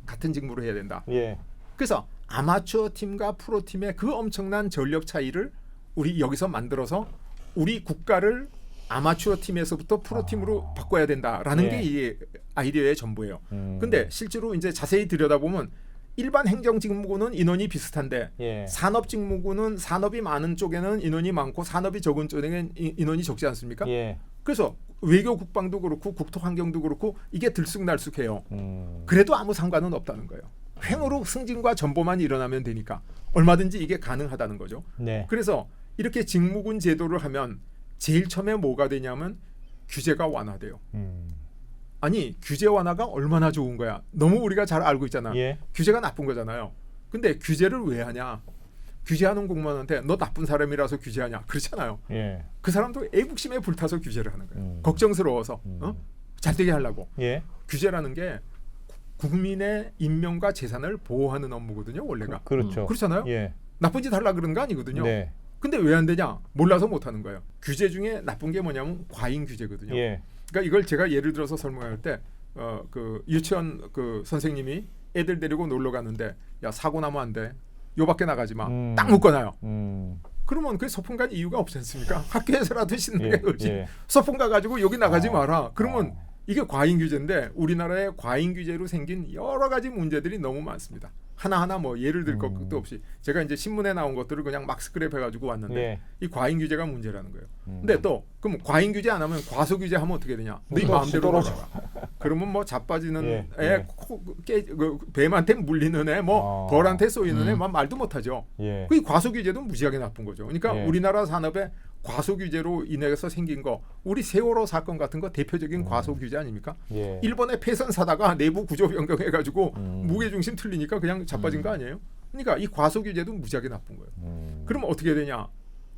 같은 직무를 해야 된다. 예. 그래서 아마추어 팀과 프로 팀의 그 엄청난 전력 차이를 우리 여기서 만들어서 우리 국가를 아마추어 팀에서부터 프로 팀으로 바꿔야 된다라는 예. 게 이 아이디어의 전부예요. 근데 실제로 이제 자세히 들여다보면 일반 행정 직무군은 인원이 비슷한데 예. 산업 직무군은 산업이 많은 쪽에는 인원이 많고 산업이 적은 쪽에는 인원이 적지 않습니까? 예. 그래서 외교 국방도 그렇고 국토 환경도 그렇고 이게 들쑥날쑥해요. 음. 그래도 아무 상관은 없다는 거예요. 횡으로 승진과 전보만 일어나면 되니까 얼마든지 이게 가능하다는 거죠. 네. 그래서 이렇게 직무군 제도를 하면 제일 처음에 뭐가 되냐면 규제가 완화돼요. 아니 규제 완화가 얼마나 좋은 거야. 너무 우리가 잘 알고 있잖아. 예. 규제가 나쁜 거잖아요. 근데 규제를 왜 하냐. 규제하는 공무원한테 너 나쁜 사람이라서 규제하냐. 그렇잖아요. 예. 그 사람도 애국심에 불타서 규제를 하는 거예요. 걱정스러워서 잘 되게 하려고. 예. 규제라는 게 국민의 인명과 재산을 보호하는 업무거든요. 원래가. 그렇죠. 그렇잖아요. 예. 나쁜 짓 하려고 그러는 거 아니거든요. 네. 근데 왜 안 되냐? 몰라서 못 하는 거예요. 규제 중에 나쁜 게 뭐냐면 과잉 규제거든요. 예. 그러니까 이걸 제가 예를 들어서 설명할 때 그 유치원 그 선생님이 애들 데리고 놀러 가는데 야 사고 나면 안 돼. 요 밖에 나가지 마. 딱 묶어놔요. 그러면 그 소풍 간 이유가 없지 않습니까? 학교에서라도 신나게 놀지. 예. 소풍 가가지고 여기 나가지 마라. 그러면 이게 과잉 규제인데 우리나라의 과잉 규제로 생긴 여러 가지 문제들이 너무 많습니다. 하나하나 뭐 예를 들 것도 없이 제가 이제 신문에 나온 것들을 그냥 막 스크랩 해가지고 왔는데 예. 이 과잉 규제가 문제라는 거예요. 근데 또 그럼 과잉 규제 안 하면 과소 규제 하면 어떻게 되냐? 네 마음대로 돌아가. 그러면 뭐 자빠지는 예. 애, 예. 뱀한테 물리는 애, 뭐 벌한테 쏘이는 애, 말도 못하죠. 예. 그 과소 규제도 무지하게 나쁜 거죠. 그러니까 예. 우리나라 산업에 과소 규제로 인해서 생긴 거, 우리 세월호 사건 같은 거 대표적인 과소 규제 아닙니까? 예. 일본에 폐선 사다가 내부 구조 변경해가지고 무게 중심 틀리니까 그냥 자빠진 거 아니에요? 그러니까 이 과소 규제도 무지하게 나쁜 거예요. 그럼 어떻게 되냐?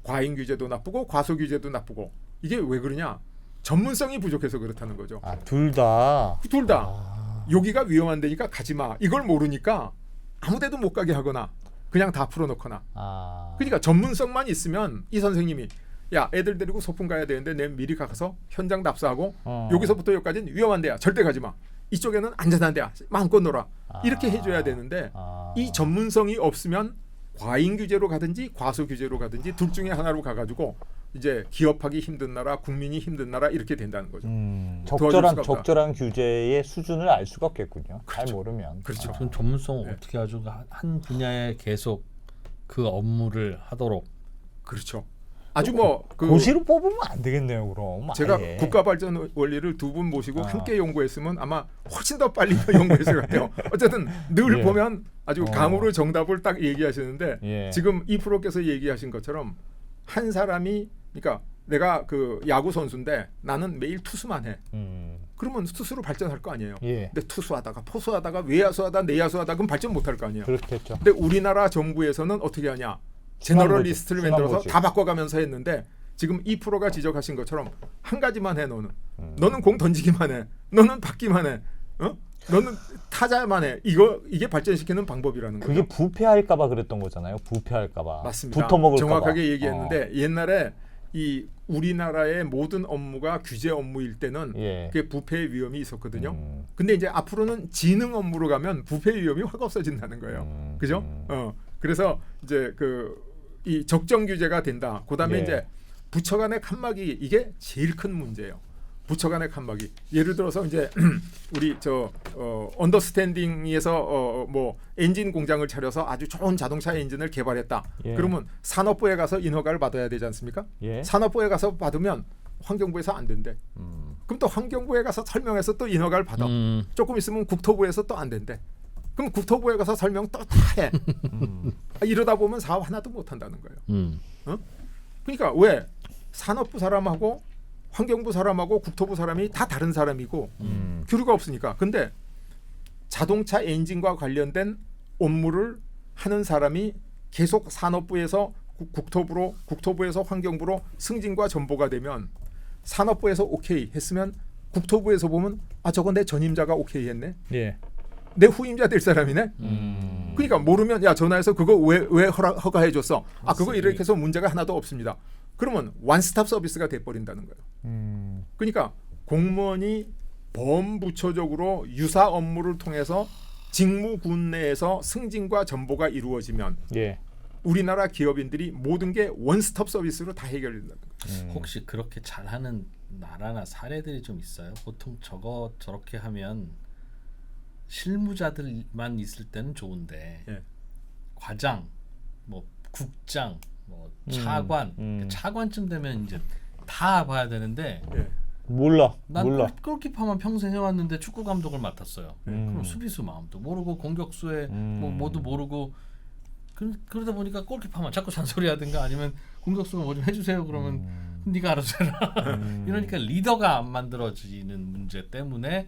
과잉 규제도 나쁘고 과소 규제도 나쁘고. 이게 왜 그러냐? 전문성이 부족해서 그렇다는 거죠. 아, 둘 다. 둘 다. 여기가 위험한 데니까 가지 마. 이걸 모르니까 아무 데도 못 가게 하거나 그냥 다 풀어놓거나. 그러니까 전문성만 있으면 이 선생님이 야, 애들 데리고 소풍 가야 되는데 내 미리 가서 현장 답사하고 여기서부터 여기까지는 위험한 데야. 절대 가지 마. 이쪽에는 안전한 데야. 마음껏 놀아. 이렇게 해줘야 되는데 이 전문성이 없으면 과잉 규제로 가든지 과소 규제로 가든지 둘 중에 하나로 가가지고 이제 기업하기 힘든 나라, 국민이 힘든 나라 이렇게 된다는 거죠. 적절한 규제의 수준을 알 수가 없겠군요. 그렇죠. 잘 모르면. 그렇죠. 그럼 전문성 네. 어떻게 아주 한 분야에 계속 그 업무를 하도록. 그렇죠. 아주 뭐 그 고시로 뽑으면 안 되겠네요. 그럼 제가 아예. 국가발전 원리를 두 분 모시고 아. 함께 연구했으면 아마 훨씬 더 빨리 연구했을 것 같아요. 어쨌든 늘 예. 보면 아주 감으로 정답을 딱 얘기하시는데 예. 지금 이 프로께서 얘기하신 것처럼 한 사람이 그러니까 내가 그 야구 선수인데 나는 매일 투수만 해. 그러면 투수로 발전할 거 아니에요. 예. 근데 투수하다가 포수하다가 외야수하다 내야수하다 그럼 발전 못할 거 아니에요. 그렇겠죠. 근데 우리나라 정부에서는 어떻게 하냐? 제너럴 리스트를 만들어서 다 바꿔가면서 했는데 지금 이 프로가 지적하신 것처럼 한 가지만 해 너는. 너는 공 던지기만 해. 너는 받기만 해. 너는 타자만 해. 이게 발전시키는 방법이라는 거죠. 그게 부패할까봐 그랬던 거잖아요. 부패할까봐. 맞습니다. 붙어먹을까봐. 정확하게 얘기했는데 옛날에 이 우리나라의 모든 업무가 규제 업무일 때는 예. 그게 부패의 위험이 있었거든요. 근데 이제 앞으로는 지능 업무로 가면 부패의 위험이 확 없어진다는 거예요. 그죠? 그래서 이제 이 적정 규제가 된다. 그다음에 예. 이제 부처 간의 칸막이 이게 제일 큰 문제예요. 부처 간의 칸막이. 예를 들어서 이제 우리 언더스탠딩에서 뭐 엔진 공장을 차려서 아주 좋은 자동차 엔진을 개발했다. 예. 그러면 산업부에 가서 인허가를 받아야 되지 않습니까? 예. 산업부에 가서 받으면 환경부에서 안 된대. 그럼 또 환경부에 가서 설명해서 또 인허가를 받아. 조금 있으면 국토부에서 또 안 된대. 그럼 국토부에 가서 설명 또 다 해. 이러다 보면 사업 하나도 못 한다는 거예요. 그러니까 왜 산업부 사람하고 환경부 사람하고 국토부 사람이 다 다른 사람이고 교류가 없으니까. 근데 자동차 엔진과 관련된 업무를 하는 사람이 계속 산업부에서 국토부에서 환경부로 승진과 전보가 되면 산업부에서 오케이 했으면 국토부에서 보면 아 저거 내 전임자가 오케이 했네. 예. 내 후임자 될 사람이네. 그러니까 모르면 야 전화해서 그거 왜 허가해 줬어? 아 그거 이렇게 해서 문제가 하나도 없습니다. 그러면 원스톱 서비스가 돼버린다는 거예요. 그러니까 공무원이 범부처적으로 유사 업무를 통해서 직무군 내에서 승진과 전보가 이루어지면 예. 우리나라 기업인들이 모든 게 원스톱 서비스로 다 해결된다는 거예요. 혹시 그렇게 잘하는 나라나 사례들이 좀 있어요? 보통 저렇게 하면 실무자들만 있을 때는 좋은데 예. 과장, 뭐 국장, 뭐 차관, 차관쯤 되면 이제 다 봐야 되는데 예. 몰라. 난 몰라. 골키퍼만 평생 해왔는데 축구 감독을 맡았어요. 그럼 수비수 마음도 모르고 공격수의 뭐 뭐도 모르고 그러다 보니까 골키퍼만 자꾸 잔소리하든가 아니면 공격수가 뭐 좀 해주세요 그러면 네가 알아서 해라. 이러니까 리더가 안 만들어지는 문제 때문에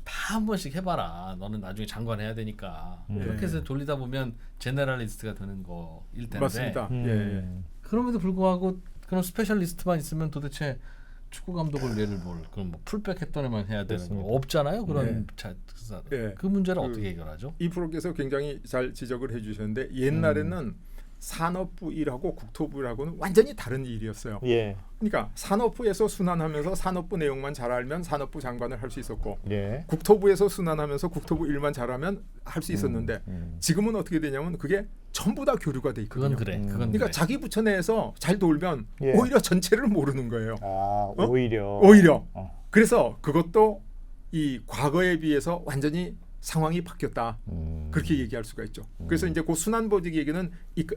다 한 번씩 해봐라. 너는 나중에 장관 해야 되니까. 그렇게 해서 돌리다 보면 제너럴리스트가 되는 거일 텐데. 맞습니다. 예. 그럼에도 불구하고 그런 스페셜리스트만 있으면 도대체 축구 감독을 예를 그럼 뭐 풀백 했던 애만 해야 되는 거 없잖아요. 그런 예. 그 문제를 어떻게 해결하죠? 이 프로께서 굉장히 잘 지적을 해주셨는데 옛날에는 산업부 일하고 국토부 일하고는 완전히 다른 일이었어요. 예. 그러니까 산업부에서 순환하면서 산업부 내용만 잘 알면 산업부 장관을 할 수 있었고 예. 국토부에서 순환하면서 국토부 일만 잘하면 할 수 있었는데 지금은 어떻게 되냐면 그게 전부 다 교류가 돼 있거든요. 그건 그래. 그건 그러니까 그래. 자기 부처 내에서 잘 돌면 예. 오히려 전체를 모르는 거예요. 아, 오히려. 그래서 그것도 이 과거에 비해서 완전히 상황이 바뀌었다. 그렇게 얘기할 수가 있죠. 그래서 이제 그 순환보직 얘기는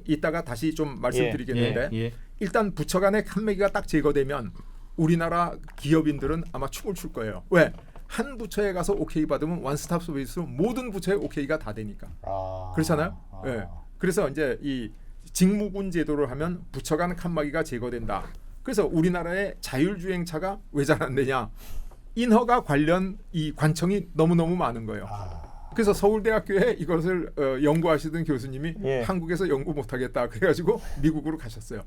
이따가 다시 좀 말씀드리겠는데 예. 일단 부처 간의 칸막이가 딱 제거되면 우리나라 기업인들은 아마 춤을 출 거예요. 왜? 한 부처에 가서 오케이 받으면 원스톱 서비스로 모든 부처에 오케이가 다 되니까. 그렇잖아요. 예. 그래서 이제 이 직무군 제도를 하면 부처 간 칸막이가 제거된다. 그래서 우리나라의 자율주행차가 왜 잘 안 되냐? 인허가 관련 이 관청이 너무너무 많은 거예요. 그래서 서울대학교에 이것을 연구하시던 교수님이 예. 한국에서 연구 못하겠다 그래가지고 미국으로 가셨어요.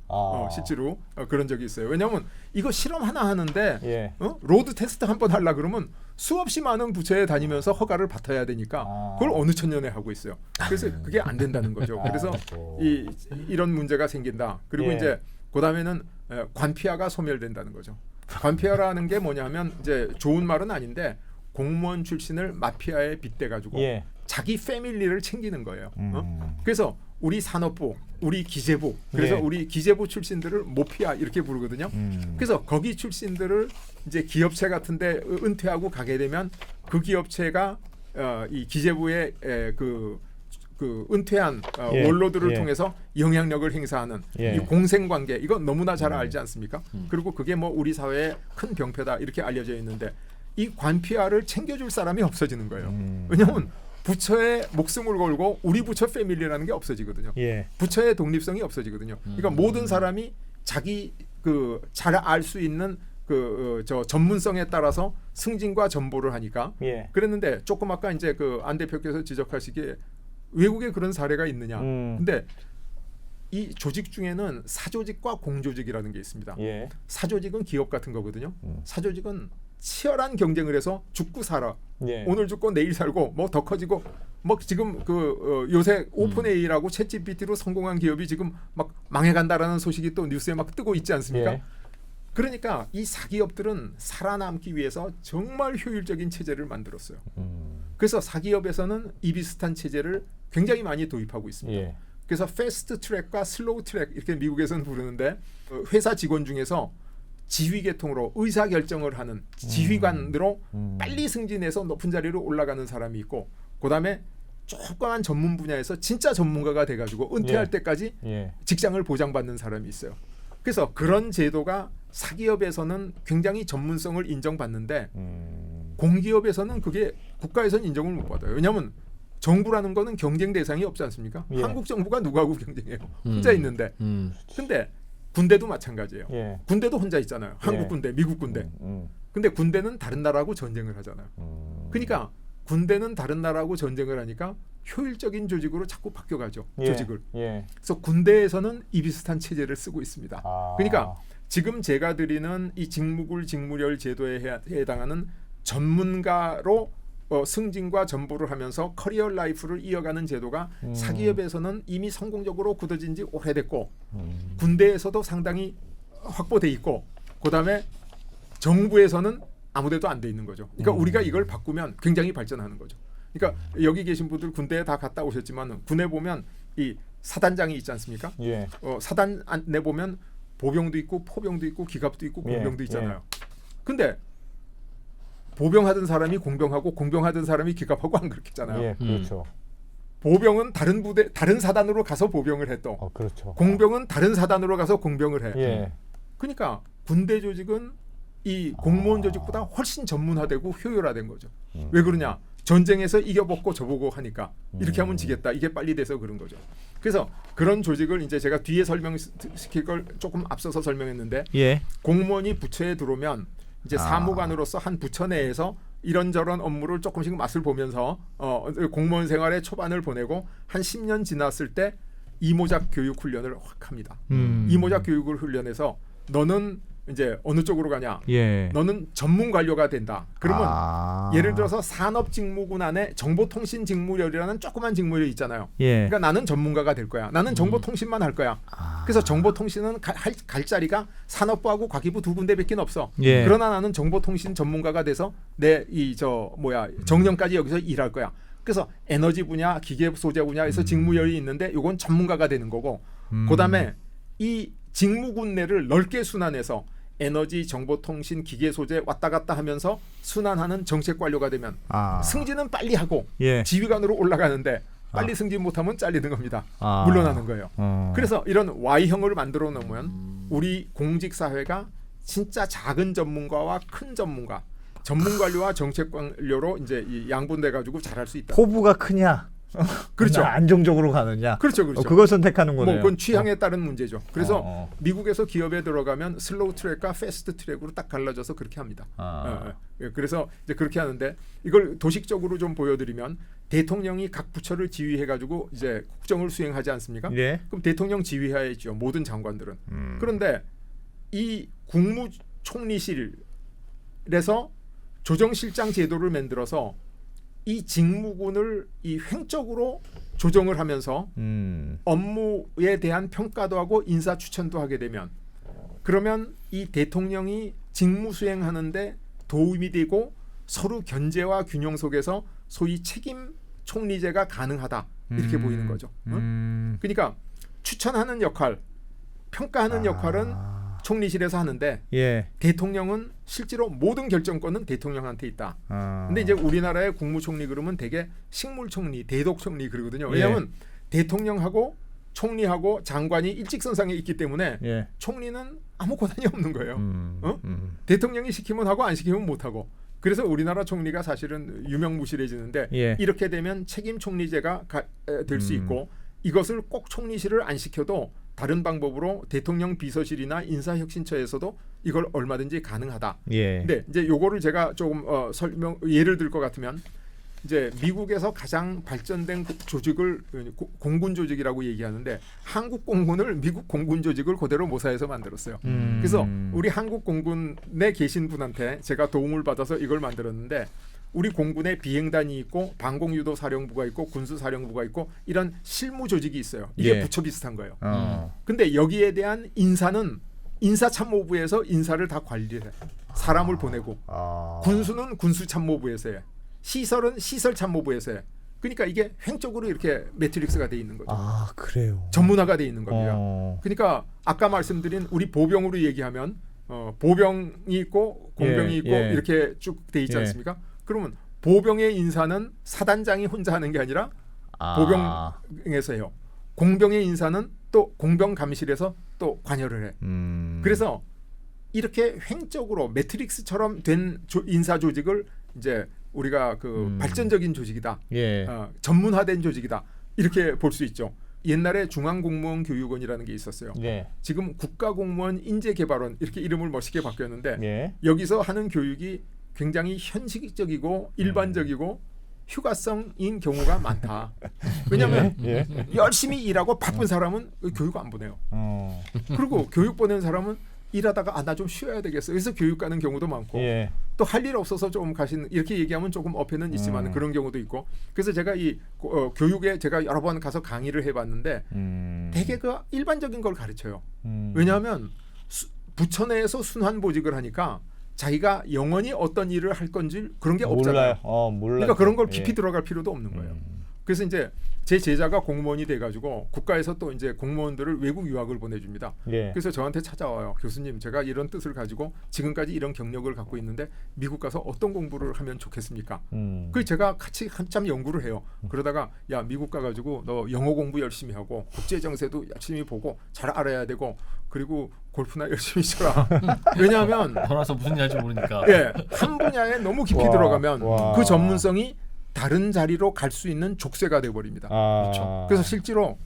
실제로 그런 적이 있어요. 왜냐하면 이거 실험 하나 하는데 예. 로드 테스트 한 번 하려 그러면 수없이 많은 부처에 다니면서 허가를 받아야 되니까 그걸 어느 천년에 하고 있어요. 그래서 그게 안 된다는 거죠. 그래서 이런 문제가 생긴다. 그리고 예. 이제 그다음에는 관피아가 소멸된다는 거죠. 관피아라는 게 뭐냐면 이제 좋은 말은 아닌데 공무원 출신을 마피아에 빗대 가지고 예. 자기 패밀리를 챙기는 거예요. 그래서 우리 산업부, 우리 기재부, 그래서 예. 우리 기재부 출신들을 모피아 이렇게 부르거든요. 그래서 거기 출신들을 이제 기업체 같은데 은퇴하고 가게 되면 그 기업체가 이 기재부의 그 은퇴한 예. 원로들을 예. 통해서 영향력을 행사하는 예. 이 공생관계 이거 너무나 잘 알지 않습니까? 그리고 그게 뭐 우리 사회의 큰 병폐다 이렇게 알려져 있는데 이 관피아를 챙겨줄 사람이 없어지는 거예요. 왜냐하면 부처의 목숨을 걸고 우리 부처 패밀리라는 게 없어지거든요. 예. 부처의 독립성이 없어지거든요. 그러니까 모든 사람이 자기 그 잘 알 수 있는 저 전문성에 따라서 승진과 전보를 하니까 예. 그랬는데 조금 아까 이제 그 안 대표께서 지적하시기에 외국에 그런 사례가 있느냐. 근데 이 조직 중에는 사조직과 공조직이라는 게 있습니다. 예. 사조직은 기업 같은 거거든요. 사조직은 치열한 경쟁을 해서 죽고 살아. 예. 오늘 죽고 내일 살고 뭐 더 커지고 뭐 지금 요새 오픈 AI라고 챗 GPT로 성공한 기업이 지금 막 망해간다라는 소식이 또 뉴스에 막 뜨고 있지 않습니까? 예. 그러니까 이 사기업들은 살아남기 위해서 정말 효율적인 체제를 만들었어요. 그래서 사기업에서는 이 비슷한 체제를 굉장히 많이 도입하고 있습니다. 예. 그래서 패스트 트랙과 슬로우 트랙 이렇게 미국에서는 부르는데 회사 직원 중에서 지휘 계통으로 의사 결정을 하는 지휘관으로 빨리 승진해서 높은 자리로 올라가는 사람이 있고 그다음에 조그만 전문 분야에서 진짜 전문가가 돼가지고 은퇴할 예. 때까지 예. 직장을 보장받는 사람이 있어요. 그래서 그런 제도가 사기업에서는 굉장히 전문성을 인정받는데 공기업에서는 그게 국가에서는 인정을 못 받아요. 왜냐하면 정부라는 거는 경쟁 대상이 없지 않습니까? 예. 한국 정부가 누구하고 경쟁해요? 혼자 있는데. 근데 군대도 마찬가지예요. 예. 군대도 혼자 있잖아요. 한국 군대, 미국 군대. 근데 군대는 다른 나라하고 전쟁을 하잖아요. 그러니까 군대는 다른 나라하고 전쟁을 하니까 효율적인 조직으로 자꾸 바뀌어가죠. 예. 조직을. 예. 그래서 군대에서는 이 비슷한 체제를 쓰고 있습니다. 그러니까 지금 제가 드리는 이 직무굴 직무별 제도에 해당하는 전문가로 승진과 전보를 하면서 커리어 라이프를 이어가는 제도가 사기업에서는 이미 성공적으로 굳어진 지 오래됐고 군대에서도 상당히 확보돼 있고 그다음에 정부에서는 아무데도 안 돼 있는 거죠. 그러니까 우리가 이걸 바꾸면 굉장히 발전하는 거죠. 그러니까 여기 계신 분들 군대에 다 갔다 오셨지만 군에 보면 이 사단장이 있지 않습니까? 예. 사단 안에 보면 보병도 있고 포병도 있고 기갑도 있고 공병도 있잖아요. 근데 보병하던 사람이 공병하고 공병하던 사람이 기갑하고 안 그렇겠잖아요. 예. 그렇죠. 보병은 다른 부대 다른 사단으로 가서 보병을 해 또. 그렇죠. 공병은 다른 사단으로 가서 공병을 해. 예. 그러니까 군대 조직은 이 공무원 조직보다 훨씬 전문화되고 효율화된 거죠. 왜 그러냐? 전쟁에서 이겨먹고 저보고 하니까 이렇게 하면 지겠다. 이게 빨리 돼서 그런 거죠. 그래서 그런 조직을 이제 제가 뒤에 설명시킬 걸 조금 앞서서 설명했는데 예. 공무원이 부처에 들어오면 이제 사무관으로서 한 부처 내에서 이런저런 업무를 조금씩 맛을 보면서 공무원 생활의 초반을 보내고 한 10년 지났을 때 이모작 교육 훈련을 확 합니다. 이모작 교육을 훈련해서 너는 이제 어느 쪽으로 가냐? 예. 너는 전문 관료가 된다. 그러면 예를 들어서 산업직무군 안에 정보통신직무열이라는 조그만 직무열이 있잖아요. 예. 그러니까 나는 전문가가 될 거야. 나는 정보통신만 할 거야. 그래서 정보통신은 갈 자리가 산업부하고 과기부 두 군데밖에 없어. 예. 그러나 나는 정보통신 전문가가 돼서 내 정년까지 여기서 일할 거야. 그래서 에너지 분야, 기계 소재 분야에서 직무열이 있는데 이건 전문가가 되는 거고. 그다음에 이 직무군 내를 넓게 순환해서 에너지, 정보통신, 기계 소재 왔다 갔다 하면서 순환하는 정책 관료가 되면 승진은 빨리 하고 예. 지휘관으로 올라가는데 빨리 승진 못하면 잘리는 겁니다. 물러나는 거예요. 그래서 이런 Y형을 만들어 놓으면 우리 공직 사회가 진짜 작은 전문가와 큰 전문가, 전문 관료와 정책 관료로 이제 이 양분돼 가지고 잘할 수 있다. 포부가 크냐 그렇죠. 안정적으로 가느냐. 그렇죠, 그렇죠. 그걸 선택하는 거네요. 뭐 그건 취향에 따른 문제죠. 그래서 어. 미국에서 기업에 들어가면 슬로우 트랙과 패스트 트랙으로 딱 갈라져서 그렇게 합니다. 그래서 이제 그렇게 하는데 이걸 도식적으로 좀 보여드리면 대통령이 각 부처를 지휘해가지고 이제 국정을 수행하지 않습니까? 예. 그럼 대통령 지휘하에 있죠. 모든 장관들은. 그런데 이 국무총리실에서 조정실장 제도를 만들어서 이 직무군을 이 횡적으로 조정을 하면서 업무에 대한 평가도 하고 인사 추천도 하게 되면 그러면 이 대통령이 직무 수행하는데 도움이 되고 서로 견제와 균형 속에서 소위 책임 총리제가 가능하다 이렇게 보이는 거죠. 그러니까 추천하는 역할, 평가하는 역할은 총리실에서 하는데 예. 대통령은 실제로 모든 결정권은 대통령한테 있다. 근데 이제 우리나라의 국무총리 그러면 되게 식물총리, 대독총리 그러거든요. 왜냐하면 대통령하고 총리하고 장관이 일직선상에 있기 때문에 예. 총리는 아무 권한이 없는 거예요. 대통령이 시키면 하고 안 시키면 못 하고. 그래서 우리나라 총리가 사실은 유명무실해지는데 예. 이렇게 되면 책임 총리제가 될 수 있고 이것을 꼭 총리실을 안 시켜도 다른 방법으로 대통령 비서실이나 인사혁신처에서도 이걸 얼마든지 가능하다. 예. 근데 이제 요거를 제가 조금 예를 들 것 같으면 이제 미국에서 가장 발전된 조직을 공군 조직이라고 얘기하는데 한국 공군을 미국 공군 조직을 그대로 모사해서 만들었어요. 그래서 우리 한국 공군에 계신 분한테 제가 도움을 받아서 이걸 만들었는데 우리 공군에 비행단이 있고 방공유도 사령부가 있고 군수사령부가 있고 이런 실무 조직이 있어요. 이게 예. 부처 비슷한 거예요. 어. 근데 여기에 대한 인사는 인사참모부에서 인사를 다 관리해. 사람을 보내고 군수는 군수참모부에서 해. 시설은 시설참모부에서 해. 그러니까 이게 횡적으로 이렇게 매트릭스가 돼 있는 거죠. 아, 그래요. 전문화가 돼 있는 겁니다. 어. 그러니까 아까 말씀드린 우리 보병으로 얘기하면 보병이 있고 공병이 예, 있고 예. 이렇게 쭉 돼 있지 예. 않습니까? 그러면 보병의 인사는 사단장이 혼자 하는 게 아니라 보병에서 해요. 공병의 인사는 또 공병 감실에서 또 관여를 해. 그래서 이렇게 횡적으로 매트릭스처럼 된 인사 조직을 이제 우리가 그 발전적인 조직이다. 예. 전문화된 조직이다. 이렇게 볼 수 있죠. 옛날에 중앙공무원 교육원이라는 게 있었어요. 예. 지금 국가공무원 인재개발원 이렇게 이름을 멋있게 바뀌었는데 예. 여기서 하는 교육이 굉장히 현실적이고 일반적이고 휴가성인 경우가 많다. 왜냐하면 예. 열심히 일하고 바쁜 사람은 교육 안 보내요. 어. 그리고 교육 보낸 사람은 일하다가 나 좀 쉬어야 되겠어. 그래서 교육 가는 경우도 많고 예. 또 할 일 없어서 조금 가시는 이렇게 얘기하면 조금 어폐는 있지만 그런 경우도 있고. 그래서 제가 이 교육에 제가 여러 번 가서 강의를 해봤는데 되게 그 일반적인 걸 가르쳐요. 왜냐하면 부처 내에서 순환 보직을 하니까 자기가 영원히 어떤 일을 할 건지 그런 게 없잖아요. 몰라요. 그러니까 그런 걸 깊이 예. 들어갈 필요도 없는 거예요. 그래서 이제 제 제자가 공무원이 돼가지고 국가에서 또 이제 공무원들을 외국 유학을 보내줍니다. 예. 그래서 저한테 찾아와요. 교수님, 제가 이런 뜻을 가지고 지금까지 이런 경력을 갖고 있는데 미국 가서 어떤 공부를 하면 좋겠습니까? 그 제가 같이 한참 연구를 해요. 그러다가 야, 미국 가가지고 너 영어 공부 열심히 하고 국제 정세도 열심히 보고 잘 알아야 되고 그리고 골프나 열심히 쳐라. 왜냐하면 돌아서 무슨 일 할지 모르니까. 예, 한 분야에 너무 깊이 와, 들어가면 와. 그 전문성이 다른 자리로 갈 수 있는 족쇄가 돼버립니다. 그렇죠. 그래서 실제로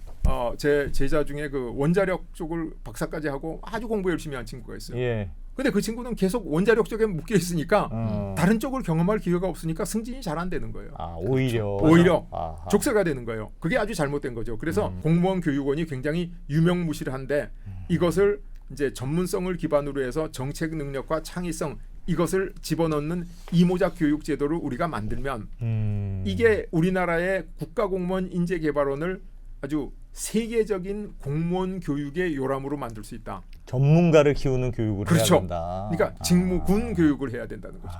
제 제자 중에 그 원자력 쪽을 박사까지 하고 아주 공부 열심히 한 친구가 있어요. 예. 근데 그 친구는 계속 원자력 쪽에 묶여 있으니까 다른 쪽을 경험할 기회가 없으니까 승진이 잘 안 되는 거예요. 오히려 족쇄가 되는 거예요. 그게 아주 잘못된 거죠. 그래서 공무원 교육원이 굉장히 유명무실한데 이것을 이제 전문성을 기반으로 해서 정책 능력과 창의성 이것을 집어넣는 이모작 교육 제도를 우리가 만들면 이게 우리나라의 국가공무원 인재개발원을 아주 세계적인 공무원 교육의 요람으로 만들 수 있다. 전문가를 키우는 교육을 그렇죠. 해야 된다. 그러니까 직무군 교육을 해야 된다는 거죠.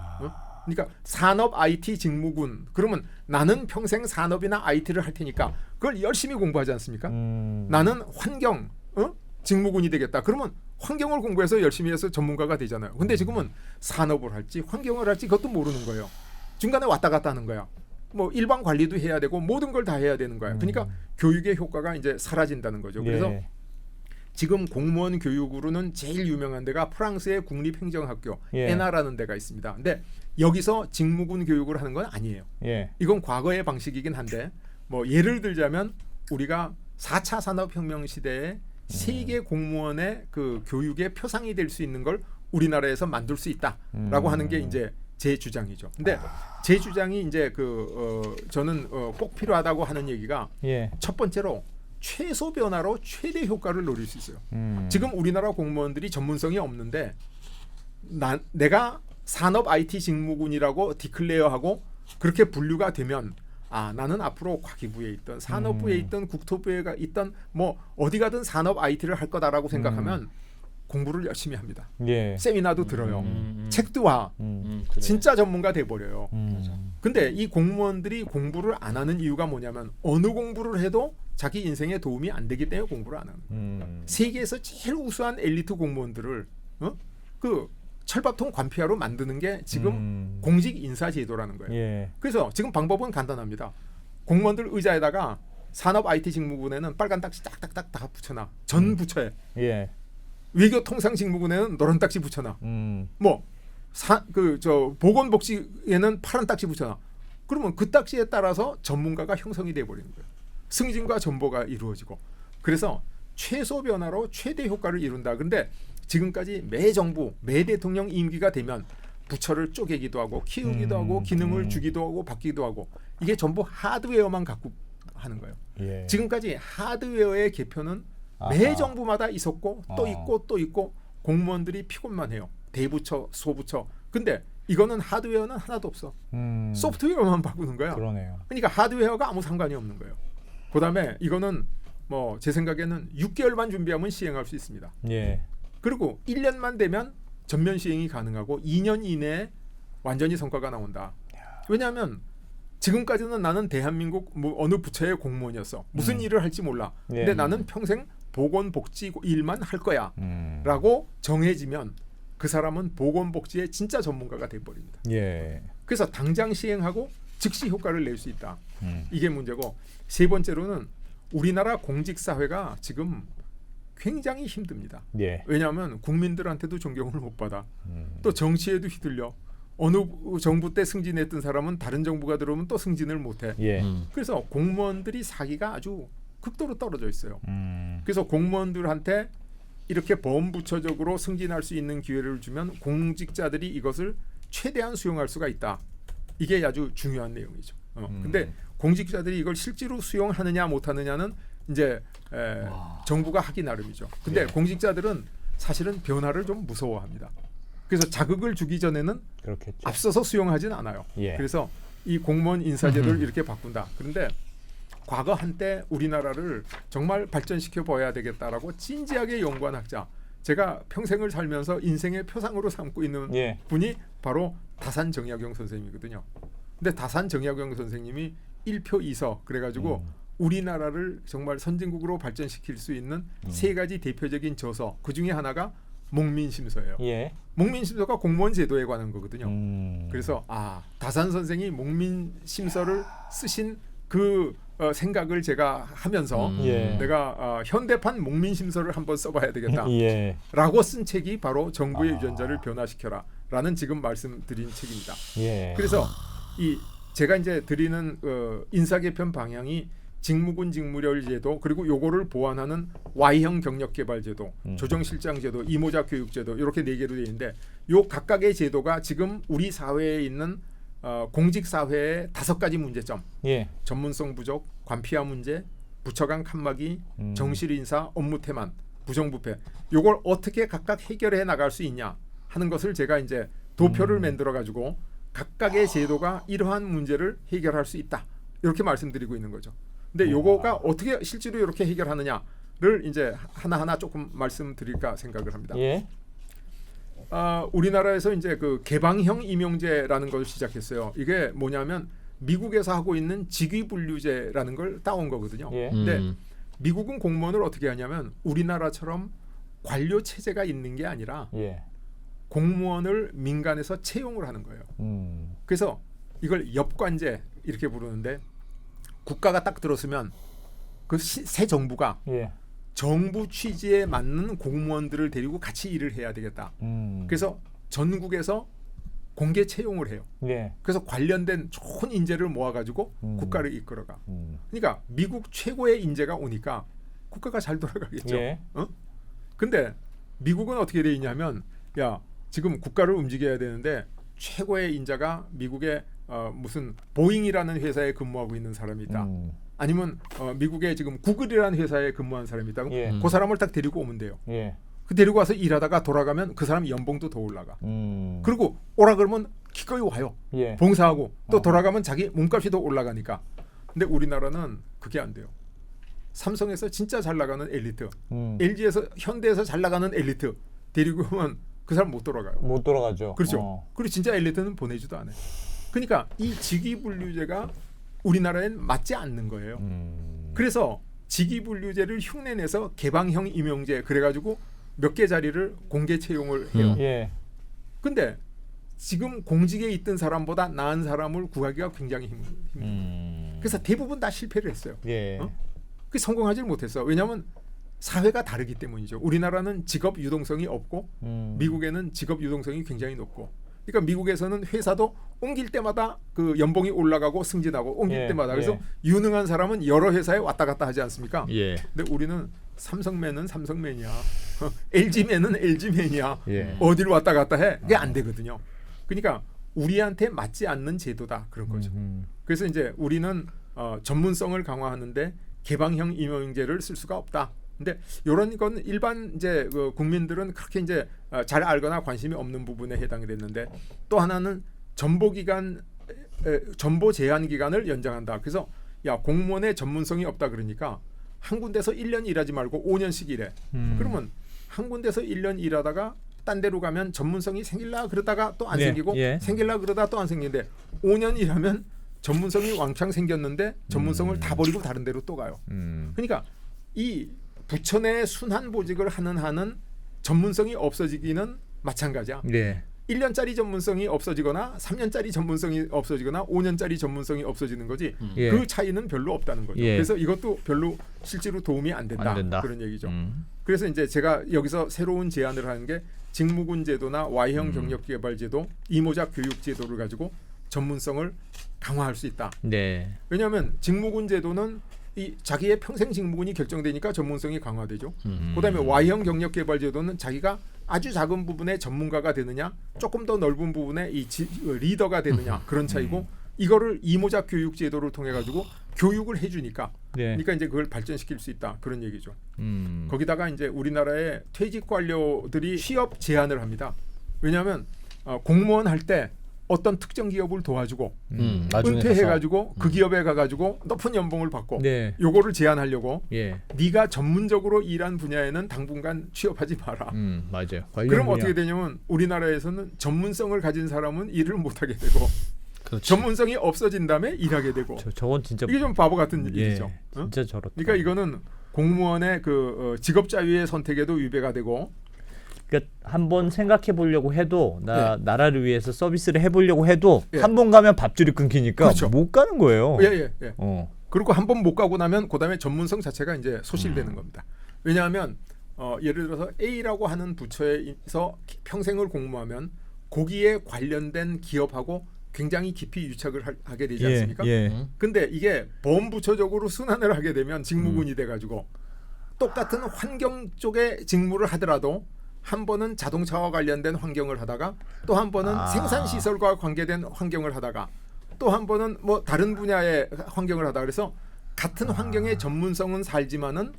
그러니까 산업 IT 직무군. 그러면 나는 평생 산업이나 IT를 할 테니까 그걸 열심히 공부하지 않습니까? 나는 환경 직무군이 되겠다. 그러면 환경을 공부해서 열심히 해서 전문가가 되잖아요. 근데 지금은 산업을 할지 환경을 할지 그것도 모르는 거예요. 중간에 왔다 갔다 하는 거야. 뭐 일반 관리도 해야 되고 모든 걸 다 해야 되는 거야. 그러니까 교육의 효과가 이제 사라진다는 거죠. 그래서 예. 지금 공무원 교육으로는 제일 유명한 데가 프랑스의 국립행정학교 예. 에나라는 데가 있습니다. 근데 여기서 직무군 교육을 하는 건 아니에요. 예. 이건 과거의 방식이긴 한데 뭐 예를 들자면 우리가 4차 산업혁명 시대에 세계 공무원의 그 교육의 표상이 될 수 있는 걸 우리나라에서 만들 수 있다라고 하는 게 이제 제 주장이죠. 근데 제 주장이 이제 저는 꼭 필요하다고 하는 얘기가 예. 첫 번째로 최소 변화로 최대 효과를 노릴 수 있어요. 지금 우리나라 공무원들이 전문성이 없는데 내가 산업 IT 직무군이라고 디클레어하고 그렇게 분류가 되면 나는 앞으로 과기부에 있던 산업부에 있던 국토부에 있던 뭐 어디 가든 산업 IT를 할 거다라고 생각하면 공부를 열심히 합니다. 예. 세미나도 들어요. 책도 와. 그래. 진짜 전문가 돼버려요. 맞아. 근데 이 공무원들이 공부를 안 하는 이유가 뭐냐면 어느 공부를 해도 자기 인생에 도움이 안 되기 때문에 공부를 안 하는 거예요. 세계에서 제일 우수한 엘리트 공무원들을 그 철밥통 관피아로 만드는 게 지금 공직 인사 제도라는 거예요. 예. 그래서 지금 방법은 간단합니다. 공무원들 의자에다가 산업 IT 직무군에는 빨간 딱지 딱딱딱 다 붙여놔. 전 부처에. 예. 외교통상직무군에는 노란 딱지 붙여놔. 뭐 보건복지에는 파란 딱지 붙여놔. 그러면 그 딱지에 따라서 전문가가 형성이 돼 버리는 거예요. 승진과 전보가 이루어지고. 그래서 최소 변화로 최대 효과를 이룬다. 근데 지금까지 매 정부, 매 대통령 임기가 되면 부처를 쪼개기도 하고 키우기도 하고 기능을 주기도 하고 바뀌기도 하고 이게 전부 하드웨어만 갖고 하는 거예요. 예. 지금까지 하드웨어의 개편은 매 정부마다 있었고 또 있고 또 있고 공무원들이 피곤만 해요. 대부처, 소부처. 근데 이거는 하드웨어는 하나도 없어. 소프트웨어만 바꾸는 거야. 그러네요. 그러니까 하드웨어가 아무 상관이 없는 거예요. 그다음에 이거는 뭐 제 생각에는 6개월만 준비하면 시행할 수 있습니다. 예. 그리고 1년만 되면 전면 시행이 가능하고 2년 이내에 완전히 성과가 나온다. 왜냐하면 지금까지는 나는 대한민국 뭐 어느 부처의 공무원이었어. 무슨 일을 할지 몰라. 근데 예. 나는 평생 보건복지 일만 할 거야 라고 정해지면 그 사람은 보건복지의 진짜 전문가가 돼버립니다. 예. 그래서 당장 시행하고 즉시 효과를 낼 수 있다. 이게 문제고 세 번째로는 우리나라 공직사회가 지금 굉장히 힘듭니다. 예. 왜냐하면 국민들한테도 존경을 못 받아. 또 정치에도 휘둘려. 어느 정부 때 승진했던 사람은 다른 정부가 들어오면 또 승진을 못해. 예. 그래서 공무원들이 사기가 아주 극도로 떨어져 있어요. 그래서 공무원들한테 이렇게 범부처적으로 승진할 수 있는 기회를 주면 공직자들이 이것을 최대한 수용할 수가 있다. 이게 아주 중요한 내용이죠. 근데 공직자들이 이걸 실제로 수용하느냐 못하느냐는 이제 정부가 하기 나름이죠. 근데 공직자들은 사실은 변화를 좀 무서워합니다. 그래서 자극을 주기 전에는 그렇겠죠. 앞서서 수용하진 않아요. 예. 그래서 이 공무원 인사제도를 이렇게 바꾼다. 그런데 과거 한때 우리나라를 정말 발전시켜 봐야 되겠다라고 진지하게 연구한 학자, 제가 평생을 살면서 인생의 표상으로 삼고 있는 예. 분이 바로 다산 정약용 선생님이거든요. 근데 다산 정약용 선생님이 1표 2서 그래가지고 우리나라를 정말 선진국으로 발전시킬 수 있는 세 가지 대표적인 저서, 그 중에 하나가 목민심서예요. 예. 목민심서가 공무원 제도에 관한 거거든요. 그래서 다산 선생이 목민심서를 쓰신 그 생각을 제가 하면서 예. 내가 현대판 목민심서를 한번 써봐야 되겠다라고 예. 쓴 책이 바로 정부의 유전자를 변화시켜라 라는 지금 말씀드린 책입니다. 예. 그래서 이 제가 이제 드리는 인사 개편 방향이 직무군 직무별 제도, 그리고 요거를 보완하는 Y형 경력 개발 제도, 조정실장 제도, 이모작 교육 제도, 이렇게 네 개로 되어 있는데 요 각각의 제도가 지금 우리 사회에 있는 공직 사회의 5가지 문제점, 예. 전문성 부족, 관피아 문제, 부처 간 칸막이, 정실 인사, 업무 태만, 부정부패, 요걸 어떻게 각각 해결해 나갈 수 있냐 하는 것을 제가 이제 도표를 만들어 가지고 각각의 제도가 이러한 문제를 해결할 수 있다, 이렇게 말씀드리고 있는 거죠. 근데 요거가 어떻게 실제로 이렇게 해결하느냐를 이제 하나하나 조금 말씀드릴까 생각을 합니다. 예. 우리나라에서 이제 그 개방형 임용제라는 걸 시작했어요. 이게 뭐냐면 미국에서 하고 있는 직위분류제라는 걸 따온 거거든요. 예. 근데 미국은 공무원을 어떻게 하냐면 우리나라처럼 관료 체제가 있는 게 아니라 예. 공무원을 민간에서 채용을 하는 거예요. 그래서 이걸 엽관제 이렇게 부르는데, 국가가 딱 들었으면 그 새 정부가 예. 정부 취지에 맞는 공무원들을 데리고 같이 일을 해야 되겠다. 그래서 전국에서 공개 채용을 해요. 예. 그래서 관련된 좋은 인재를 모아가지고 국가를 이끌어가. 그러니까 미국 최고의 인재가 오니까 국가가 잘 돌아가겠죠. 예. 근데 미국은 어떻게 돼 있냐면 야 지금 국가를 움직여야 되는데 최고의 인자가 미국의 무슨 보잉이라는 회사에 근무하고 있는 사람이 있다. 아니면 미국의 지금 구글이라는 회사에 근무한 사람이 있다. 예. 그 사람을 딱 데리고 오면 돼요. 예. 그 데리고 와서 일하다가 돌아가면 그 사람 연봉도 더 올라가. 그리고 오라 그러면 기꺼이 와요. 예. 봉사하고 또 돌아가면 자기 몸값이 더 올라가니까. 근데 우리나라는 그게 안 돼요. 삼성에서 진짜 잘 나가는 엘리트, LG에서 현대에서 잘 나가는 엘리트 데리고 오면 그 사람 못 돌아가요. 못 돌아가죠. 그렇죠. 그리고 진짜 엘리트는 보내지도 않아요. 그러니까 이 직위분류제가 우리나라엔 맞지 않는 거예요. 그래서 직위분류제를 흉내내서 개방형 임용제 그래가지고 몇 개 자리를 공개 채용을 해요. 예. 근데 지금 공직에 있던 사람보다 나은 사람을 구하기가 굉장히 힘들어요. 그래서 대부분 다 실패를 했어요. 예. 그 성공하지 못했어. 왜냐하면 사회가 다르기 때문이죠. 우리나라는 직업 유동성이 없고 미국에는 직업 유동성이 굉장히 높고. 그러니까 미국에서는 회사도 옮길 때마다 그 연봉이 올라가고 승진하고 옮길 예, 때마다 그래서 예. 유능한 사람은 여러 회사에 왔다 갔다 하지 않습니까? 예. 근데 우리는 삼성맨은 삼성맨이야. LG맨은 LG맨이야. 예. 어딜 왔다 갔다 해. 그게 안 되거든요. 그러니까 우리한테 맞지 않는 제도다. 그런 거죠. 그래서 이제 우리는 전문성을 강화하는데 개방형 임용제를 쓸 수가 없다. 근데 이런 건 일반 이제 그 국민들은 그렇게 이제 잘 알거나 관심이 없는 부분에 해당이 됐는데 또 하나는 정보 제한 기간을 연장한다. 그래서 야 공무원의 전문성이 없다 그러니까 한 군데서 1년 일하지 말고 5년씩 일해. 그러면 한 군데서 1년 일하다가 딴 데로 가면 전문성이 생길라 그러다가 또 안 예, 생기고 예. 생길라 그러다 또 안 생기는데 5년 일하면 전문성이 왕창 생겼는데 전문성을 다 버리고 다른 데로 또 가요. 그러니까 이 부처 내 순환 보직을 하는 한은 전문성이 없어지기는 마찬가지야. 예. 1년짜리 전문성이 없어지거나 3년짜리 전문성이 없어지거나 5년짜리 전문성이 없어지는 거지. 예. 그 차이는 별로 없다는 거죠. 예. 그래서 이것도 별로 실제로 도움이 안 된다. 안 된다. 그런 얘기죠. 그래서 이제 제가 여기서 새로운 제안을 하는 게 직무군 제도나 Y형 경력 개발 제도, 이모작 교육 제도를 가지고 전문성을 강화할 수 있다. 네. 왜냐하면 직무군 제도는 이 자기의 평생 직무군이 결정되니까 전문성이 강화되죠. 그다음에 Y형 경력 개발 제도는 자기가 아주 작은 부분에 전문가가 되느냐, 조금 더 넓은 부분에 이 리더가 되느냐 그런 차이고 이거를 이모작 교육 제도를 통해 가지고 교육을 해주니까, 예. 그러니까 이제 그걸 발전시킬 수 있다 그런 얘기죠. 거기다가 이제 우리나라의 퇴직 관료들이 취업 제한을 합니다. 왜냐하면 공무원 할 때 어떤 특정 기업을 도와주고 나중에 은퇴해가지고 그 기업에 가가지고 높은 연봉을 받고 네. 요거를 제한하려고 예. 네가 전문적으로 일한 분야에는 당분간 취업하지 마라. 맞아요. 그럼 어떻게 되냐면 우리나라에서는 전문성을 가진 사람은 일을 못하게 되고 그렇지. 전문성이 없어진 다음에 일하게 되고 저건 진짜 이게 좀 바보 같은 일이죠. 어? 진짜 저렇다. 그러니까 이거는 공무원의 그 직업 자유의 선택에도 위배가 되고 그러니까 한번 생각해 보려고 해도 예. 나라를 위해서 서비스를 해보려고 해도 예. 한 번 가면 밥줄이 끊기니까 그렇죠. 못 가는 거예요. 예. 그리고 한 번 못 가고 나면 그다음에 전문성 자체가 이제 소실되는 겁니다. 왜냐하면 예를 들어서 A라고 하는 부처에서 평생을 공무하면 거기에 관련된 기업하고 굉장히 깊이 유착을 하게 되지 않습니까? 예. 근데 이게 범부처적으로 순환을 하게 되면 직무군이 돼가지고 똑같은 환경 쪽의 직무를 하더라도 한 번은 자동차와 관련된 환경을 하다가 또 한 번은 생산시설과 관계된 환경을 하다가 또 한 번은 뭐 다른 분야의 환경을 하다 그래서 같은 환경의 전문성은 살지만은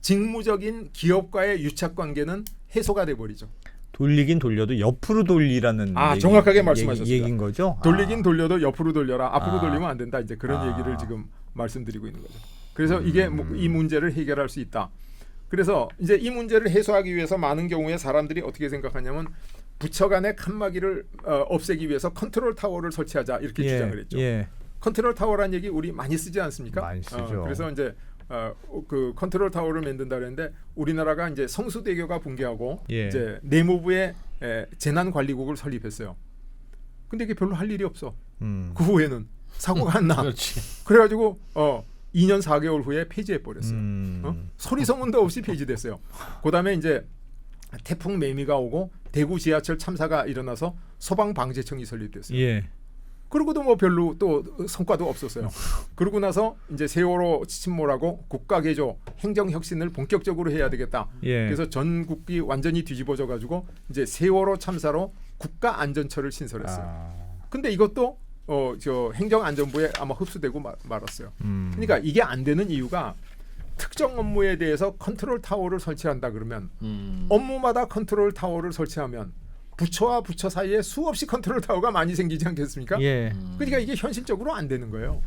직무적인 기업과의 유착 관계는 해소가 돼버리죠. 돌리긴 돌려도 옆으로 돌리라는 정확하게 말씀하셨습니다. 얘기인 거죠. 돌리긴 돌려도 옆으로 돌려라. 앞으로 돌리면 안 된다. 이제 그런 얘기를 지금 말씀드리고 있는 거죠. 그래서 이게 이 문제를 해결할 수 있다. 그래서 이제 이 문제를 해소하기 위해서 많은 경우에 사람들이 어떻게 생각하냐면 부처 간의 칸막이를 없애기 위해서 컨트롤 타워를 설치하자 이렇게 주장을 했죠. 예. 컨트롤 타워라는 얘기 우리 많이 쓰지 않습니까? 많이 쓰죠. 그래서 이제 그 컨트롤 타워를 만든다 그랬는데 우리나라가 이제 성수대교가 붕괴하고 예. 이제 내무부에 재난관리국을 설립했어요. 근데 이게 별로 할 일이 없어. 그 후에는 사고가 안 나. 그렇지. 그래가지고 2년 4개월 후에 폐지해 버렸어요. 소리 소문도 없이 폐지됐어요. 그다음에 이제 태풍 매미가 오고 대구 지하철 참사가 일어나서 소방방재청이 설립됐어요. 예. 그러고도 뭐 별로 또 성과도 없었어요. 그러고 나서 이제 세월호 침몰하고 국가개조 행정혁신을 본격적으로 해야 되겠다. 예. 그래서 전국이 완전히 뒤집어져 가지고 이제 세월호 참사로 국가안전처를 신설했어요. 아. 근데 이것도 저 행정안전부에 아마 흡수되고 말았어요. 음. 그러니까 이게 안 되는 이유가 특정 업무에 대해서 컨트롤 타워를 설치한다 그러면 업무마다 컨트롤 타워를 설치하면 부처와 부처 사이에 수없이 컨트롤 타워가 많이 생기지 않겠습니까? 예. 그러니까 이게 현실적으로 안 되는 거예요.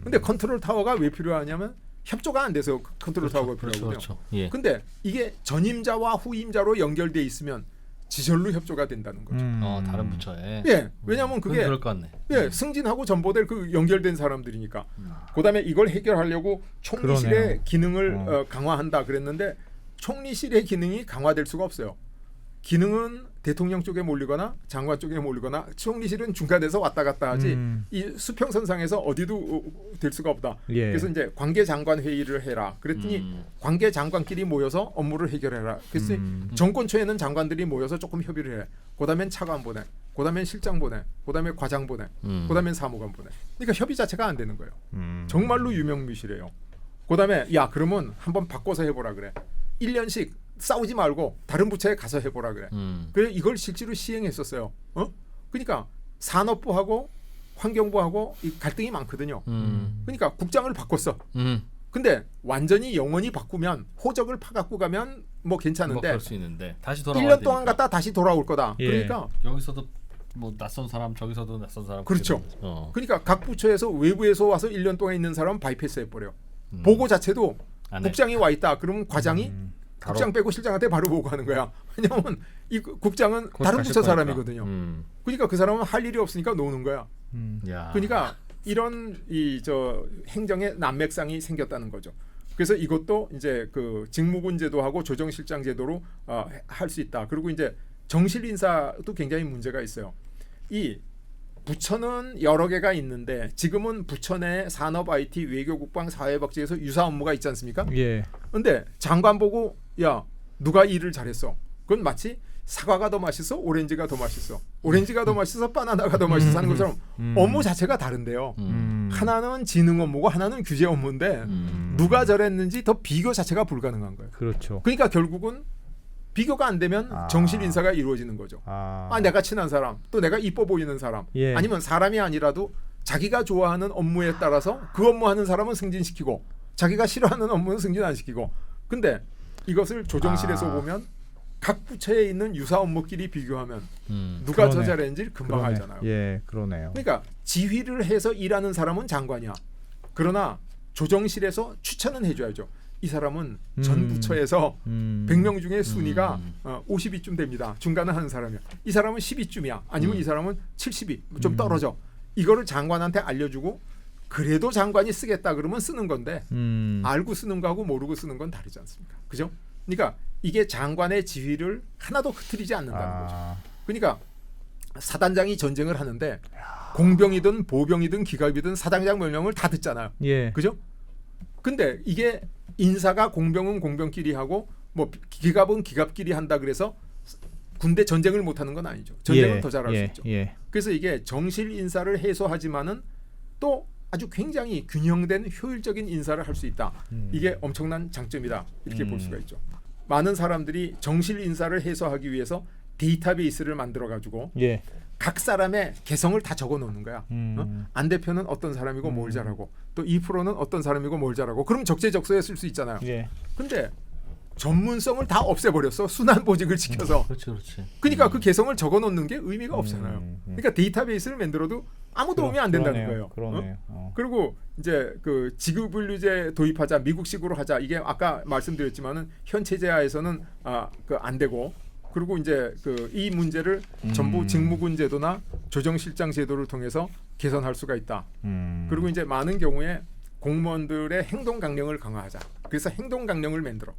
근데 컨트롤 타워가 왜 필요하냐면 협조가 안 돼서 컨트롤 타워가 필요하거든요. 그렇죠. 예. 근데 이게 전임자와 후임자로 연결돼 있으면 지절로 협조가 된다는 거죠. 다른 부처에. 예, 왜냐하면 그게 그럴 것 같네. 예, 승진하고 전보될 그 연결된 사람들이니까. 그다음에 이걸 해결하려고 총리실의 그러네요. 기능을 강화한다 그랬는데 총리실의 기능이 강화될 수가 없어요. 기능은 대통령 쪽에 몰리거나 장관 쪽에 몰리거나 총리실은 중간에서 왔다 갔다 하지 이 수평선상에서 어디도 될 수가 없다. 예. 그래서 이제 관계장관 회의를 해라. 그랬더니 관계장관끼리 모여서 업무를 해결해라. 그래서 정권초에는 장관들이 모여서 조금 협의를 해. 그다음엔 차관 보내. 그다음엔 실장 보내. 그다음에 과장 보내. 그다음엔 사무관 보내. 그러니까 협의 자체가 안 되는 거예요. 정말로 유명무실해요. 그다음에 야 그러면 한번 바꿔서 해보라 그래. 1년씩 싸우지 말고 다른 부처에 가서 해보라 그래. 그래 이걸 실제로 시행했었어요. 그러니까 산업부하고 환경부하고 이 갈등이 많거든요. 그러니까 국장을 바꿨어. 근데 완전히 영원히 바꾸면 호적을 파갖고 가면 뭐 괜찮은데 그럴 수 있는데 다시 돌아와야 1년 동안 갔다 다시 돌아올 거다. 예. 그러니까 여기서도 뭐 낯선 사람 저기서도 낯선 사람 그렇죠. 그렇게 되는 거죠. 그러니까 각 부처에서 외부에서 와서 1년 동안 있는 사람은 바이패스 해버려. 보고 자체도 안 해. 국장이 와 있다. 그러면 과장이 국장 빼고 실장한테 바로 보고하는 거야. 왜냐하면 이 국장은 다른 가실 부처 거니까. 사람이거든요. 그러니까 그 사람은 할 일이 없으니까 노는 거야. 야. 그러니까 이런 이 저 행정의 난맥상이 생겼다는 거죠. 그래서 이것도 이제 그 직무군 제도하고 조정실장 제도로 할 수 있다. 그리고 이제 정실 인사도 굉장히 문제가 있어요. 이 부처는 여러 개가 있는데 지금은 부처 내 산업, IT, 외교, 국방, 사회복지에서 유사 업무가 있지 않습니까? 예. 근데 장관 보고 야 누가 일을 잘했어? 그건 마치 사과가 더 맛있어, 오렌지가 더 맛있어, 오렌지가 더 맛있어, 바나나가 더 맛있어 하는 것처럼 업무 자체가 다른데요. 하나는 지능 업무고 하나는 규제 업무인데 누가 잘했는지 더 비교 자체가 불가능한 거예요. 그렇죠. 그러니까 결국은 비교가 안 되면 정실 인사가 이루어지는 거죠. 내가 친한 사람, 또 내가 이뻐 보이는 사람, 예. 아니면 사람이 아니라도 자기가 좋아하는 업무에 따라서 그 업무하는 사람은 승진시키고 자기가 싫어하는 업무는 승진 안 시키고. 근데 이것을 조정실에서 보면 각 부처에 있는 유사 업무끼리 비교하면 누가 더 그러네. 잘했는지 금방 그러네. 알잖아요. 예, 그러네요. 그러니까 지휘를 해서 일하는 사람은 장관이야. 그러나 조정실에서 추천은 해줘야죠. 이 사람은 전 부처에서 100명 중에 순위가 50위쯤 됩니다. 중간에 하는 사람이야. 이 사람은 10위쯤이야. 아니면 이 사람은 70위 좀 떨어져. 이거를 장관한테 알려주고 그래도 장관이 쓰겠다 그러면 쓰는 건데 알고 쓰는 거하고 모르고 쓰는 건 다르지 않습니까? 그죠? 그러니까 이게 장관의 지휘를 하나도 흐트리지 않는다는 거죠. 그러니까 사단장이 전쟁을 하는데 공병이든 보병이든 기갑이든 사단장 명령을 다 듣잖아요. 예. 그죠? 근데 이게 인사가 공병은 공병끼리 하고 뭐 기갑은 기갑끼리 한다 그래서 군대 전쟁을 못 하는 건 아니죠. 전쟁은 더 잘할 수 있죠. 예. 그래서 이게 정실 인사를 해소하지만은 또 아주 굉장히 균형된 효율적인 인사를 할 수 있다. 이게 엄청난 장점이다. 이렇게 볼 수가 있죠. 많은 사람들이 정실 인사를 해소하기 위해서 데이터베이스를 만들어 가지고 예. 각 사람의 개성을 다 적어 놓는 거야. 안 대표는 어떤 사람이고 뭘 잘하고 또 이 프로는 어떤 사람이고 뭘 잘하고 그럼 적재적소에 쓸 수 있잖아요. 예. 근데 전문성을 다 없애버렸어. 순환 보직을 지켜서. 그렇지. 그러니까 그 개성을 적어 놓는 게 의미가 없잖아요. 그러니까 데이터베이스를 만들어도 아무 도움이 안 된다는 거예요. 그러네요. 그리고 이제 그 지급분류제 도입하자, 미국식으로 하자. 이게 아까 말씀드렸지만은 현 체제하에서는 그 안 되고. 그리고 이제 그 이 문제를 전부 직무군 제도나 조정실장 제도를 통해서 개선할 수가 있다. 그리고 이제 많은 경우에 공무원들의 행동 강령을 강화하자. 그래서 행동 강령을 만들어.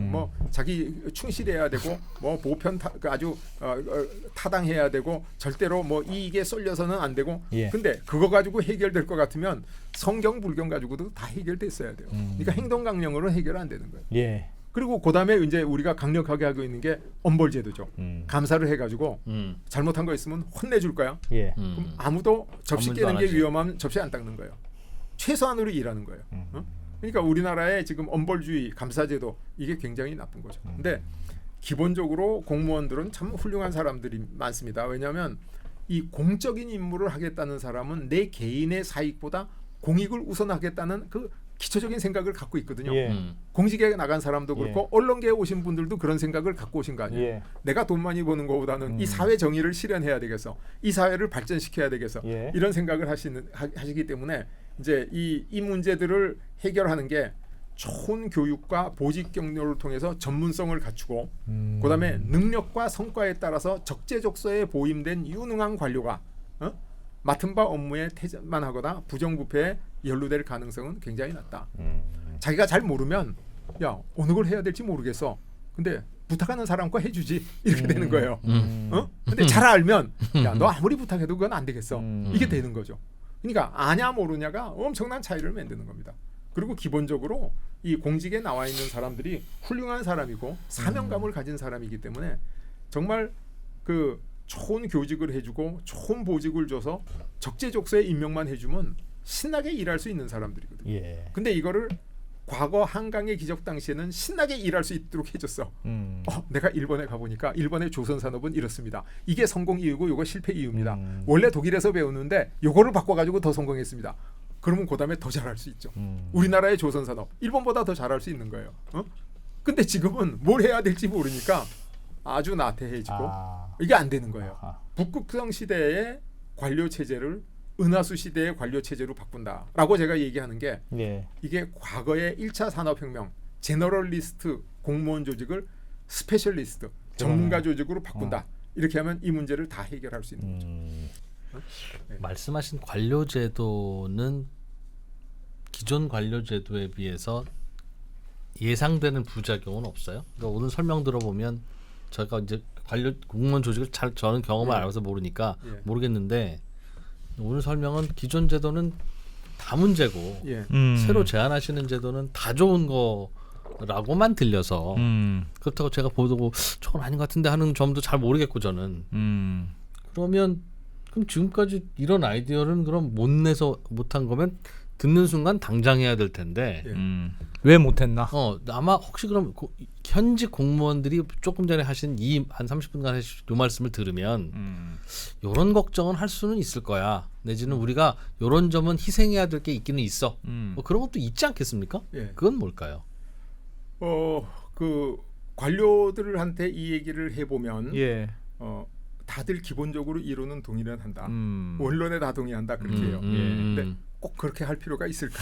뭐 자기 충실해야 되고 뭐 보편 아주 타당해야 되고 절대로 뭐 이익에 쏠려서는 안 되고. 예. 근데 그거 가지고 해결될 것 같으면 성경 불경 가지고도 다 해결됐어야 돼요. 그러니까 행동 강령으로 해결 안 되는 거예요. 예. 그리고 그다음에 이제 우리가 강력하게 하고 있는 게 엄벌제도죠. 감사를 해가지고 잘못한 거 있으면 혼내줄 거야. 예. 그럼 아무도 접시 아무도 깨는 안 게 하지. 위험하면 접시 안 닦는 거예요. 최소한으로 일하는 거예요. 어? 그러니까 우리나라의 지금 엄벌주의, 감사제도 이게 굉장히 나쁜 거죠. 근데 기본적으로 공무원들은 참 훌륭한 사람들이 많습니다. 왜냐하면 이 공적인 임무를 하겠다는 사람은 내 개인의 사익보다 공익을 우선하겠다는 그 기초적인 생각을 갖고 있거든요. 예. 공직에 나간 사람도 그렇고 예. 언론계에 오신 분들도 그런 생각을 갖고 오신 거 아니에요. 예. 내가 돈 많이 버는 것보다는 이 사회 정의를 실현해야 되겠어. 이 사회를 발전시켜야 되겠어. 예. 이런 생각을 하시기 때문에 이제 이 문제들을 해결하는 게 좋은 교육과 보직 경로를 통해서 전문성을 갖추고 그다음에 능력과 성과에 따라서 적재적소에 보임된 유능한 관료가 맡은 바 업무에 퇴진만 하거나 부정부패에 연루될 가능성은 굉장히 낮다. 자기가 잘 모르면 야 어느 걸 해야 될지 모르겠어. 근데 부탁하는 사람 거 해주지 이렇게 되는 거예요. 근데 잘 알면 야 너 아무리 부탁해도 그건 안 되겠어. 이게 되는 거죠. 그러니까 아냐 모르냐가 엄청난 차이를 만드는 겁니다. 그리고 기본적으로 이 공직에 나와 있는 사람들이 훌륭한 사람이고 사명감을 가진 사람이기 때문에 정말 그 좋은 교직을 해주고 좋은 보직을 줘서 적재적소에 임명만 해주면 신나게 일할 수 있는 사람들이거든요. 예. 근데 이거를 과거 한강의 기적 당시에는 신나게 일할 수 있도록 해줬어. 내가 일본에 가보니까 일본의 조선산업은 이렇습니다. 이게 성공 이유고 이거 실패 이유입니다. 원래 독일에서 배우는데 이거를 바꿔가지고 더 성공했습니다. 그러면 그다음에 더 잘할 수 있죠. 우리나라의 조선산업 일본보다 더 잘할 수 있는 거예요. 근데 지금은 뭘 해야 될지 모르니까 아주 나태해지고 이게 안 되는 거예요. 아하. 북극성 시대의 관료 체제를 은하수 시대의 관료 체제로 바꾼다라고 제가 얘기하는 게 예. 이게 과거의 1차 산업혁명 제너럴리스트 공무원 조직을 스페셜리스트 전문가 조직으로 바꾼다. 이렇게 하면 이 문제를 다 해결할 수 있는 거죠. 네. 말씀하신 관료제도는 기존 관료제도에 비해서 예상되는 부작용은 없어요? 그러니까 오늘 설명 들어보면 제가 이제 관료 공무원 조직을 잘 저는 경험을 예. 알아서 모르니까 예. 모르겠는데 오늘 설명은 기존 제도는 다 문제고 예. 새로 제안하시는 제도는 다 좋은 거라고만 들려서 그렇다고 제가 보고 저건 아닌 것 같은데 하는 점도 잘 모르겠고 저는 그러면 그럼 지금까지 이런 아이디어는 그럼 못 내서 못한 거면 듣는 순간 당장 해야 될 텐데 예. 왜 못했나? 아마 혹시 그럼 현직 공무원들이 조금 전에 하신 이 한 30분간 하신 요 말씀을 들으면 요런 걱정은 할 수는 있을 거야. 내지는 우리가 요런 점은 희생해야 될 게 있기는 있어. 뭐 그런 것도 있지 않겠습니까? 예. 그건 뭘까요? 그 관료들한테 이 얘기를 해보면 예. 다들 기본적으로 이론은 동의는 한다. 원론에 다 동의한다 그렇게 해요. 근데 꼭 그렇게 할 필요가 있을까?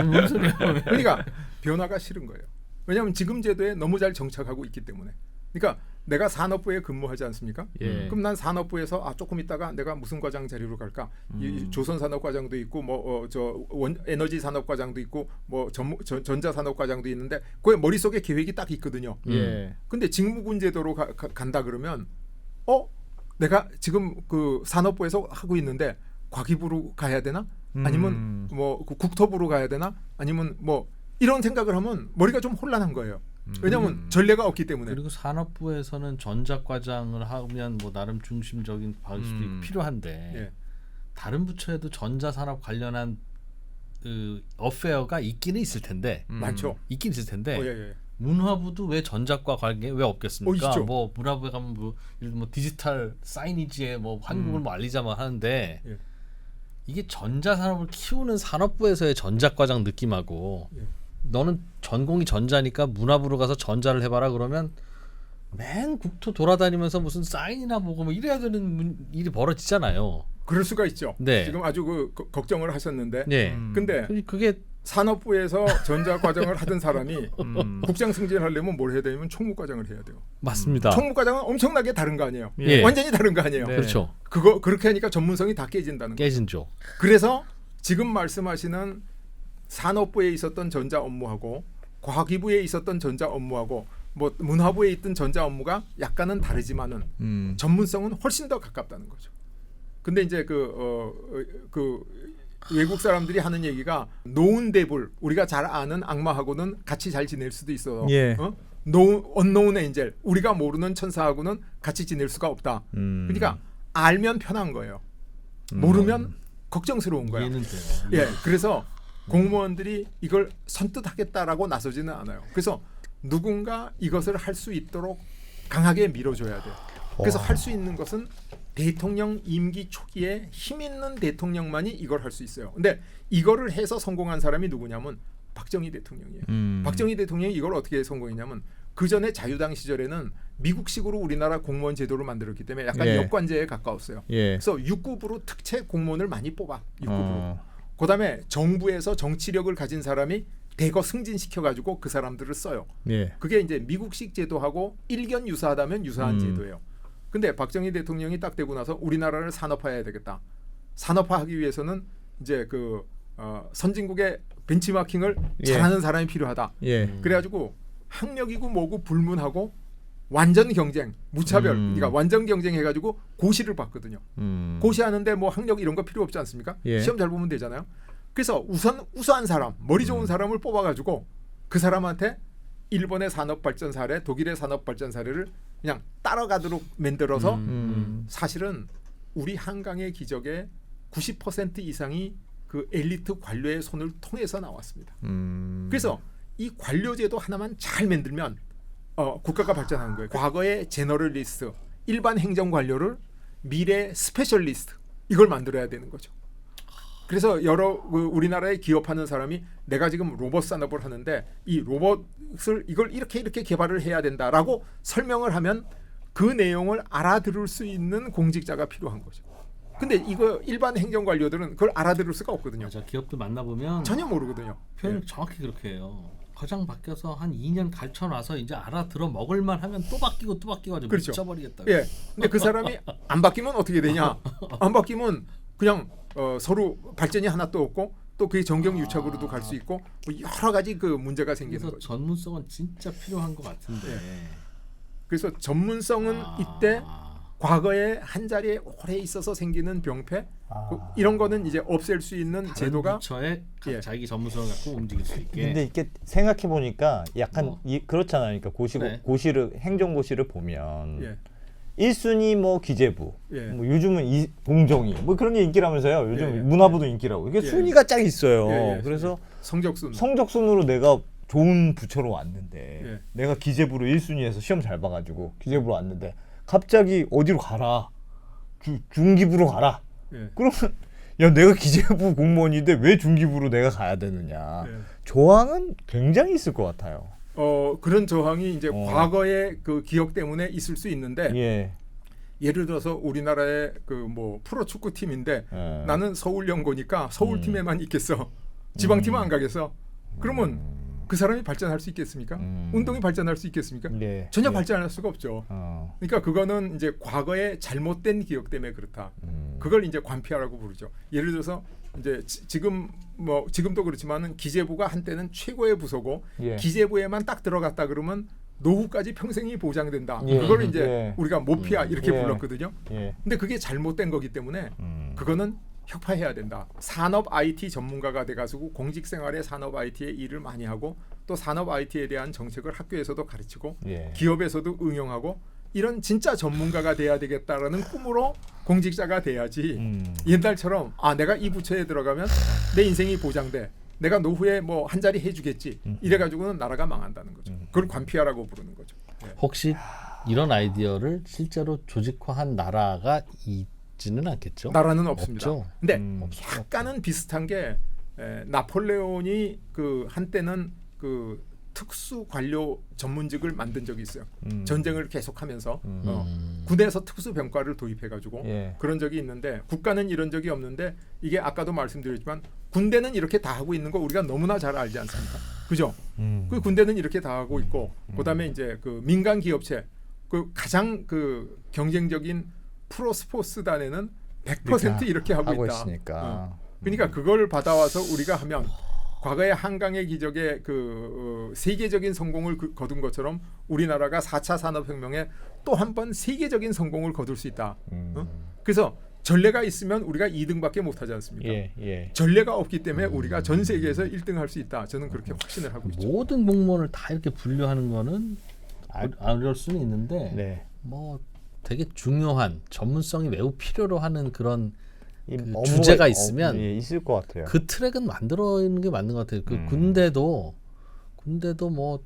무슨 소리야? 그러니까 변화가 싫은 거예요. 왜냐하면 지금 제도에 너무 잘 정착하고 있기 때문에. 그러니까 내가 산업부에 근무하지 않습니까? 예. 그럼 난 산업부에서 조금 있다가 내가 무슨 과장 자리로 갈까? 이 조선산업과장도 있고 에너지 산업과장도 있고 전자산업과장도 있는데 그 머릿속에 계획이 딱 있거든요. 예. 근데 직무군 제도로 간다 그러면 내가 지금 그 산업부에서 하고 있는데 과기부로 가야 되나? 아니면 그 국토부로 가야 되나? 아니면 이런 생각을 하면 머리가 좀 혼란한 거예요. 왜냐하면 전례가 없기 때문에. 그리고 산업부에서는 전자과장을 하면 나름 중심적인 방식도 필요한데 예. 다른 부처에도 전자산업 관련한 어페어가 있기는 있을 텐데 많죠. 있긴 있을 텐데 예. 문화부도 왜 전자과 관계 왜 없겠습니까? 있죠. 문화부에 가면 예를 들면 디지털 사이니지에 한국을 알리자만 하는데 예. 이게 전자산업을 키우는 산업부에서의 전자과장 느낌하고 예. 너는 전공이 전자니까 문화부로 가서 전자를 해봐라 그러면 맨 국토 돌아다니면서 무슨 사인이나 보고 이래야 되는 일이 벌어지잖아요. 그럴 수가 있죠. 네. 지금 아주 걱정을 하셨는데. 네. 근데 그게 산업부에서 전자과정을 하던 사람이 국장 승진하려면 뭘 해야 되냐면 총무과정을 해야 돼요. 맞습니다. 총무과정은 엄청나게 다른 거 아니에요. 예. 완전히 다른 거 아니에요. 네. 그렇죠. 그렇게 하니까 전문성이 다 깨진다는 거예요. 깨진죠. 그래서 지금 말씀하시는 산업부에 있었던 전자 업무하고 과기부에 있었던 전자 업무하고 문화부에 있던 전자 업무가 약간은 다르지만은 전문성은 훨씬 더 가깝다는 거죠. 근데 이제 외국 사람들이 하는 얘기가 known devil, 우리가 잘 아는 악마하고는 같이 잘 지낼 수도 있어. 예. unknown angel, 우리가 모르는 천사하고는 같이 지낼 수가 없다. 그러니까 알면 편한 거예요. 모르면 걱정스러운 거야. 이해는 돼요. 예, 그래서 공무원들이 이걸 선뜻하겠다라고 나서지는 않아요. 그래서 누군가 이것을 할 수 있도록 강하게 밀어줘야 돼요. 그래서 할 수 있는 것은 대통령 임기 초기에 힘 있는 대통령만이 이걸 할 수 있어요. 근데 이거를 해서 성공한 사람이 누구냐면 박정희 대통령이에요. 박정희 대통령이 이걸 어떻게 성공했냐면 그 전에 자유당 시절에는 미국식으로 우리나라 공무원 제도를 만들었기 때문에 약간 예. 역관제에 가까웠어요. 예. 그래서 6급으로 특채 공무원을 많이 뽑아. 6급으로. 그다음에 정부에서 정치력을 가진 사람이 대거 승진시켜가지고 그 사람들을 써요. 예. 그게 이제 미국식 제도하고 일견 유사하다면 유사한 제도예요. 근데 박정희 대통령이 딱 되고 나서 우리나라를 산업화해야 되겠다. 산업화하기 위해서는 이제 그 선진국의 벤치마킹을 예. 잘하는 사람이 필요하다. 예. 그래가지고 학력이고 뭐고 불문하고 완전 경쟁, 무차별, 그러니까 완전 경쟁해가지고 고시를 받거든요. 고시하는데 뭐 학력 이런 거 필요 없지 않습니까? 예. 시험 잘 보면 되잖아요. 그래서 우선 우수한 사람, 머리 좋은 사람을 뽑아가지고 그 사람한테 일본의 산업발전 사례, 독일의 산업발전 사례를 그냥 따라가도록 만들어서 사실은 우리 한강의 기적의 90% 이상이 그 엘리트 관료의 손을 통해서 나왔습니다. 그래서 이 관료제도 하나만 잘 만들면 국가가 발전하는 거예요. 과거의 제너럴리스트, 일반 행정 관료를 미래 스페셜리스트 이걸 만들어야 되는 거죠. 그래서 여러 우리나라에 기업하는 사람이 내가 지금 로봇 산업을 하는데 이 로봇을 이걸 이렇게 개발을 해야 된다라고 설명을 하면 그 내용을 알아들을 수 있는 공직자가 필요한 거죠. 근데 이거 일반 행정 관료들은 그걸 알아들을 수가 없거든요. 맞아. 기업들 만나보면 전혀 모르거든요. 표현을 정확히 그렇게 해요. 과장 바뀌어서 한 2년 갈쳐놔서 이제 알아들어 먹을만 하면 또 바뀌고 가지고 그렇죠. 미쳐버리겠다. 예. 근데 그 사람이 안 바뀌면 어떻게 되냐? 안 바뀌면 그냥 서로 발전이 하나도 없고 또 그게 정경유착으로도 갈 수 있고 뭐 여러 가지 그 문제가 생기는 그래서 거죠. 전문성은 진짜 필요한 것 같은데. 그래서 전문성은 이때 과거에 한 자리에 오래 있어서 생기는 병폐 이런 거는 이제 없앨 수 있는 다른 제도가 부처에 예. 자기 전문성을 갖고 움직일 수 있게. 근데 이렇게 생각해 보니까 약간 그렇잖아요. 그러니까 그래. 고시를 행정고시를 보면 예. 1순위 뭐 기재부, 예. 뭐 요즘은 공정위, 뭐 그런 게 인기라면서요. 요즘 예. 문화부도 인기라고. 이게 예. 순위가 쫙 있어요. 예. 그래서 성적순 성적순으로 내가 좋은 부처로 왔는데 예. 내가 기재부로 1순위에서 시험 잘 봐가지고 기재부로 왔는데 갑자기 어디로 가라? 중기부로 가라. 예. 그러면 야 내가 기재부 공무원인데 왜 중기부로 내가 가야 되느냐? 예. 조항은 굉장히 있을 것 같아요. 그런 저항이 이제 과거의 그 기억 때문에 있을 수 있는데 예. 예를 들어서 우리나라의 그 뭐 프로 축구 팀인데 예. 나는 서울 연고니까 서울 팀에만 있겠어. 지방 팀은 안 가겠어. 그러면 그 사람이 발전할 수 있겠습니까? 운동이 발전할 수 있겠습니까? 예. 전혀 예. 발전할 수가 없죠. 어. 그러니까 그거는 이제 과거의 잘못된 기억 때문에 그렇다. 그걸 이제 관폐라고 부르죠. 예를 들어서 이제 지금도 그렇지만은 기재부가 한때는 최고의 부서고 예. 기재부에만 딱 들어갔다 그러면 노후까지 평생이 보장된다. 예. 그걸 이제 예. 우리가 모피아 이렇게 예. 불렀거든요. 예. 근데 그게 잘못된 거기 때문에 그거는 혁파해야 된다. 산업 IT 전문가가 돼가지고 공직생활에 산업 IT의 일을 많이 하고 또 산업 IT에 대한 정책을 학교에서도 가르치고 예. 기업에서도 응용하고 이런 진짜 전문가가 돼야 되겠다라는 꿈으로 공직자가 돼야지 옛날처럼 내가 이 부처에 들어가면 내 인생이 보장돼. 내가 노후에 뭐 한 자리 해주겠지. 이래가지고는 나라가 망한다는 거죠. 그걸 관피하라고 부르는 거죠. 예. 혹시 이런 아이디어를 실제로 조직화한 나라가 있지는 않겠죠? 나라는 없습니다. 없죠. 근데 약간은 비슷한 게 나폴레온이 그 한때는 그 특수 관료 전문직을 만든 적이 있어요. 전쟁을 계속하면서 군대에서 특수 병과를 도입해가지고 예. 그런 적이 있는데 국가는 이런 적이 없는데 이게 아까도 말씀드렸지만 군대는 이렇게 다 하고 있는 거 우리가 너무나 잘 알지 않습니까? 그죠? 그 군대는 이렇게 다 하고 있고 그다음에 이제 그 민간 기업체 그 가장 그 경쟁적인 프로 스포츠단에는 100% 이렇게 하고 있다. 있으니까. 그러니까 그걸 받아와서 우리가 하면 과거의 한강의 기적의 그 세계적인 성공을 거둔 것처럼 우리나라가 4차 산업혁명에 또 한 번 세계적인 성공을 거둘 수 있다. 그래서 전례가 있으면 우리가 2등밖에 못하지 않습니까? 예. 전례가 없기 때문에 우리가 전 세계에서 1등할 수 있다. 저는 그렇게 확신을 하고 있죠. 모든 공무원을 다 이렇게 분류하는 거는 어려울 수는 있는데 네. 뭐 되게 중요한 전문성이 매우 필요로 하는 그런 이 그 업무가 주제가 있으면 예, 있을 것 같아요. 그 트랙은 만들어 있는 게 맞는 것 같아요. 그 군대도 뭐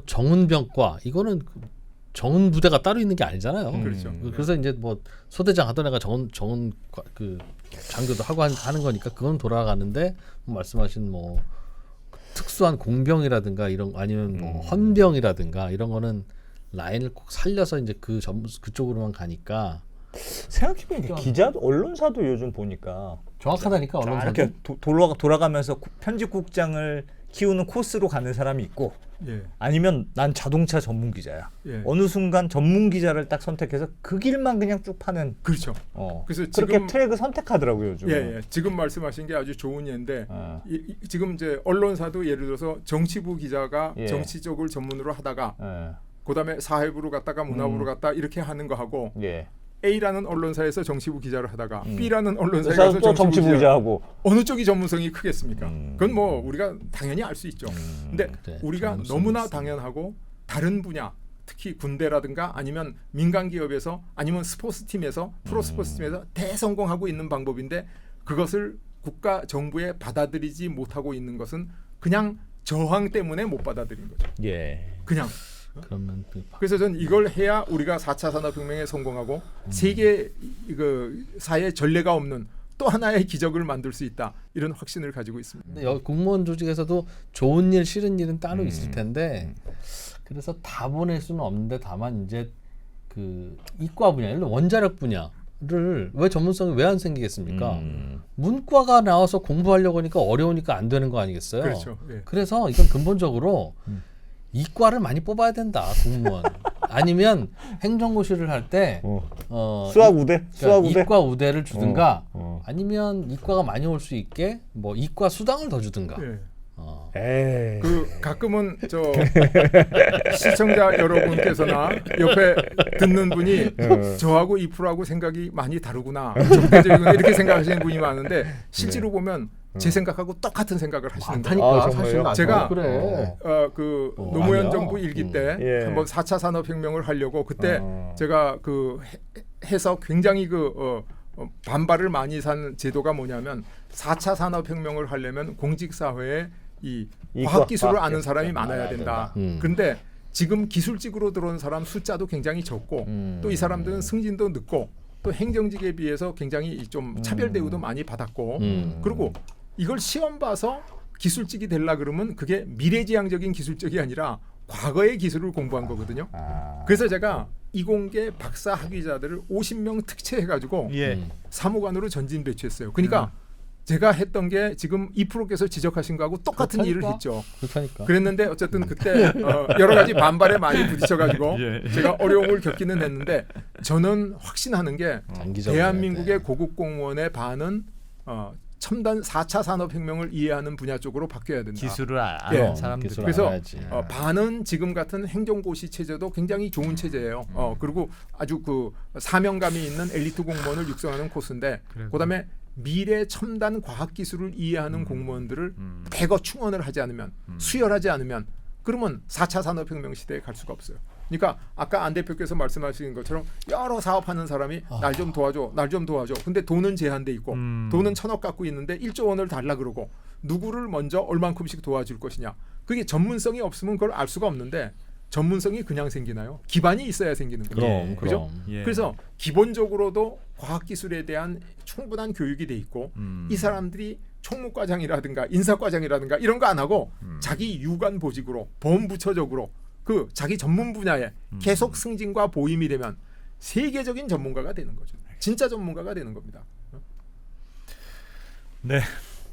정훈병과 이거는 정훈 부대가 따로 있는 게 아니잖아요. 그렇죠. 그래서 이제 뭐 소대장 하던 애가 정훈 그 장교도 하고 하는 거니까 그건 돌아가는데 말씀하신 뭐 특수한 공병이라든가 이런 아니면 뭐 헌병이라든가 이런 거는 라인을 꼭 살려서 이제 그쪽으로만 가니까 생각해보니까 기자도 언론사도 요즘 보니까 정확하다니까 언론사도. 이렇게 돌아가면서 편집국장을 키우는 코스로 가는 사람이 있고 예. 아니면 난 자동차 전문 기자야. 예. 어느 순간 전문 기자를 딱 선택해서 그 길만 그냥 쭉 파는. 그렇죠. 그래서 그렇게 지금 트랙을 선택하더라고요 요즘. 예. 지금 말씀하신 게 아주 좋은 예인데 어. 지금 이제 언론사도 예를 들어서 정치부 기자가 예. 정치 쪽을 전문으로 하다가 예. 그다음에 사회부로 갔다가 문화부로 갔다 이렇게 하는 거 하고 예. A라는 언론사에서 정치부 기자를 하다가 B라는 언론사에 그래서 가서 또 정치부 기자 기자하고. 어느 쪽이 전문성이 크겠습니까? 그건 뭐 우리가 당연히 알 수 있죠. 근데 그래, 우리가 전문성이 너무나 있어. 당연하고 다른 분야 특히 군대라든가 아니면 민간 기업에서 아니면 스포츠 팀에서 프로 스포츠 팀에서 대성공하고 있는 방법인데 그것을 국가 정부에 받아들이지 못하고 있는 것은 그냥 저항 때문에 못 받아들인 거죠. 예. 그냥. 그러면 그래서 전 이걸 해야 우리가 4차 산업혁명에 성공하고 세계 그 사회 전례가 없는 또 하나의 기적을 만들 수 있다. 이런 확신을 가지고 있습니다. 근데 여기 공무원 조직에서도 좋은 일, 싫은 일은 따로 있을 텐데 그래서 다 보낼 수는 없는데 다만 이제 그 이과 분야, 예를 들어 원자력 분야를 왜 전문성이 왜 안 생기겠습니까? 문과가 나와서 공부하려고 하니까 어려우니까 안 되는 거 아니겠어요? 그렇죠. 예. 그래서 이건 근본적으로 이과를 많이 뽑아야 된다 공무원. 아니면 행정고시를 할 때 수학 우대? 수학 우대? 이과 우대를 주든가 아니면 아니면 이과가 많이 올 수 있게 뭐 이과 수당을 더 주든가. 예. 에이. 그 가끔은 저 시청자 여러분께서나 옆에 듣는 분이 저하고 이프로하고 생각이 많이 다르구나, 적대적이구나 이렇게 생각하시는 분이 많은데 실제로 보면 제 생각하고 똑같은 생각을 하시는 거예요. 많다니까 아, 사실 정말요? 제가 그래. 그 노무현 아니야. 정부 일기 때 예. 한번 4차 산업혁명을 하려고 그때 어. 제가 그 해서 굉장히 반발을 많이 산 제도가 뭐냐면 4차 산업혁명을 하려면 공직사회에 이 과학기술을 아는 사람이 많아야 된다. 근데 지금 기술직으로 들어온 사람 숫자도 굉장히 적고 또 이 사람들은 승진도 늦고 또 행정직에 비해서 굉장히 좀 차별 대우도 많이 받았고 그리고 이걸 시험 봐서 기술직이 되려 그러면 그게 미래지향적인 기술직이 아니라 과거의 기술을 공부한 거거든요. 그래서 제가 이공계 박사 학위자들을 50명 특채해가지고 사무관으로 전진 배치했어요. 그러니까 제가 했던 게 지금 2%께서 지적하신 거하고 똑같은 그렇다니까. 일을 했죠. 그렇다니까. 그랬는데 어쨌든 그때 여러 가지 반발에 많이 부딪혀가지고 제가 어려움을 겪기는 했는데 저는 확신하는 게 장기적으로 대한민국의 해야 돼. 고급 공무원의 반은 첨단 4차 산업혁명을 이해하는 분야 쪽으로 바뀌어야 된다. 기술을 예. 아는 사람들. 기술을 그래서 알아야지. 반은 지금 같은 행정고시 체제도 굉장히 좋은 체제예요. 그리고 아주 그 사명감이 있는 엘리트 공무원을 육성하는 코스인데 그다음에 미래 첨단 과학 기술을 이해하는 공무원들을 대거 충원을 하지 않으면 수혈하지 않으면 그러면 4차 산업혁명 시대에 갈 수가 없어요. 그러니까 아까 안 대표께서 말씀하신 것처럼 여러 사업하는 사람이 날 좀 도와줘, 날 좀 도와줘. 근데 돈은 제한돼 있고 돈은 1,000억 갖고 있는데 1조 원을 달라 그러고 누구를 먼저 얼만큼씩 도와줄 것이냐. 그게 전문성이 없으면 그걸 알 수가 없는데 전문성이 그냥 생기나요? 기반이 있어야 생기는 거예요. 그죠? 예. 그래서 기본적으로도 과학기술에 대한 충분한 교육이 돼 있고 이 사람들이 총무과장이라든가 인사과장이라든가 이런 거 안 하고 자기 유관 보직으로 범부처적으로 그 자기 전문 분야에 계속 승진과 보임이 되면 세계적인 전문가가 되는 거죠. 진짜 전문가가 되는 겁니다. 네,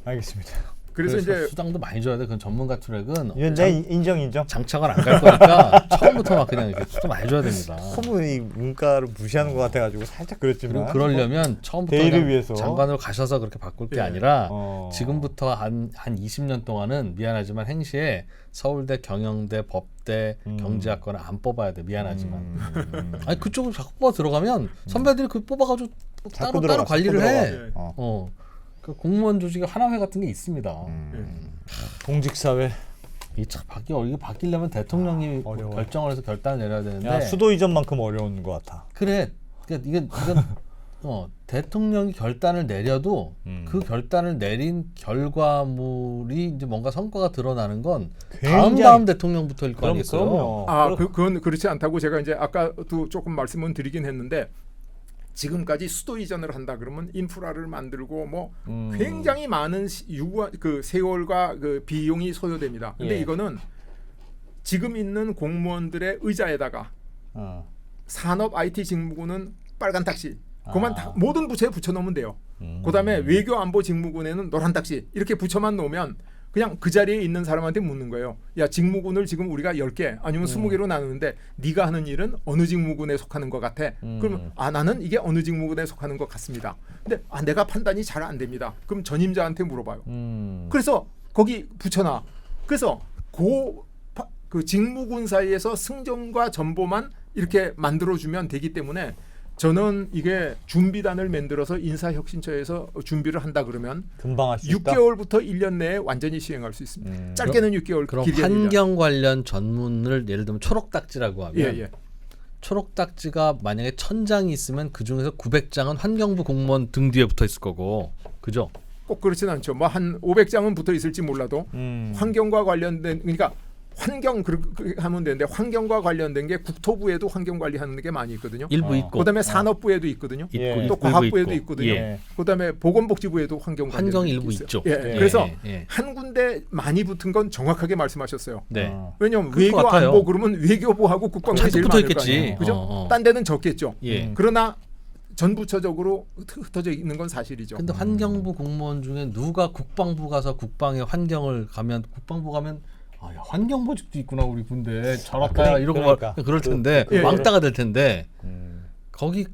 알겠습니다. 그래서 이제 수당도 많이 줘야 돼. 그건 전문가 트랙은 이건 내 인정. 장착을 안 갈 거니까 처음부터 막 그냥 이렇게 수당 많이 줘야 됩니다. 너무 이 문과를 무시하는 것 같아가지고 살짝 그랬지만. 그리고 그러려면 처음부터 대의를 그냥 위해서. 장관으로 가셔서 그렇게 바꿀 게 예. 아니라 어. 지금부터 한 20년 동안은 미안하지만 행시에 서울대, 경영대, 법대, 경제학과는 안 뽑아야 돼. 미안하지만. 아니 그쪽으로 자꾸 뽑아 들어가면 선배들이 그 뽑아가지고 자꾸 따로 관리를 해. 예. 그 공무원 조직에 하나회 같은 게 있습니다. 공직사회. 이참 이게 바뀌려면 대통령이 어려워. 결정을 해서 결단을 내려야 되는데. 야, 수도 이전만큼 어려운 것 같아. 그래. 그러니까 이건 대통령이 결단을 내려도 그 결단을 내린 결과물이 이제 뭔가 성과가 드러나는 건 굉장히- 다음 대통령부터일 거 아니겠어요. 그럼요. 그건 그렇지 않다고 제가 이제 아까도 조금 말씀은 드리긴 했는데 지금까지 수도 이전을 한다 그러면 인프라를 만들고 뭐 굉장히 많은 그 세월과 그 비용이 소요됩니다. 근데 예. 이거는 지금 있는 공무원들의 의자에다가 산업 IT 직무군은 빨간 딱지 그만 다 모든 부처에 붙여놓으면 돼요. 그다음에 외교 안보 직무군에는 노란 딱지 이렇게 붙여만 놓으면 그냥 그 자리에 있는 사람한테 묻는 거예요. 야, 직무군을 지금 우리가 10개 아니면 20개로 나누는데 네가 하는 일은 어느 직무군에 속하는 것 같아. 그러면 나는 이게 어느 직무군에 속하는 것 같습니다. 근데 내가 판단이 잘 안 됩니다. 그럼 전임자한테 물어봐요. 그래서 거기 붙여놔. 그래서 그 직무군 사이에서 승정과 전보만 이렇게 만들어주면 되기 때문에 저는 이게 준비단을 만들어서 인사혁신처에서 준비를 한다 그러면 금방 할 수 있다. 6개월부터 1년 내에 완전히 시행할 수 있습니다. 짧게는 6개월, 그럼 길게는 1년. 환경 관련 전문을 예를 들면 초록딱지라고 하면 예. 초록딱지가 만약에 1000장이 있으면 그 중에서 900장은 환경부 공무원 등 뒤에 붙어 있을 거고, 그죠? 꼭 그렇진 않죠. 뭐 한 500장은 붙어 있을지 몰라도 환경과 관련된 그러니까 환경 그렇게 하면 되는데 환경과 관련된 게 국토부에도 환경 관리하는 게 많이 있거든요. 일부 있고, 그다음에 산업부에도 있거든요. 예. 또 있고, 과학부에도 있고. 있거든요. 예. 그다음에 보건복지부에도 환경 환경 관련 일부 있어요. 있죠. 예. 예. 그래서 예. 한 군데 많이 붙은 건 정확하게 말씀하셨어요. 네. 왜냐하면 그럴 것 외교 같아요. 안보 그러면 외교부하고 국방부 잔뜩 제일 붙어 많을 거 있겠지. 아니에요. 그죠? 어. 딴 데는 적겠죠. 예. 그러나 전부처적으로 흩어져 있는 건 사실이죠. 근데 환경부 공무원 중에 누가 국방부 가서 국방의 환경을 가면 국방부 가면 야, 환경 보직도 있구나 우리 군대 잘왔다 이러고 그러니까. 그럴 텐데 예, 왕따가 될 텐데 거기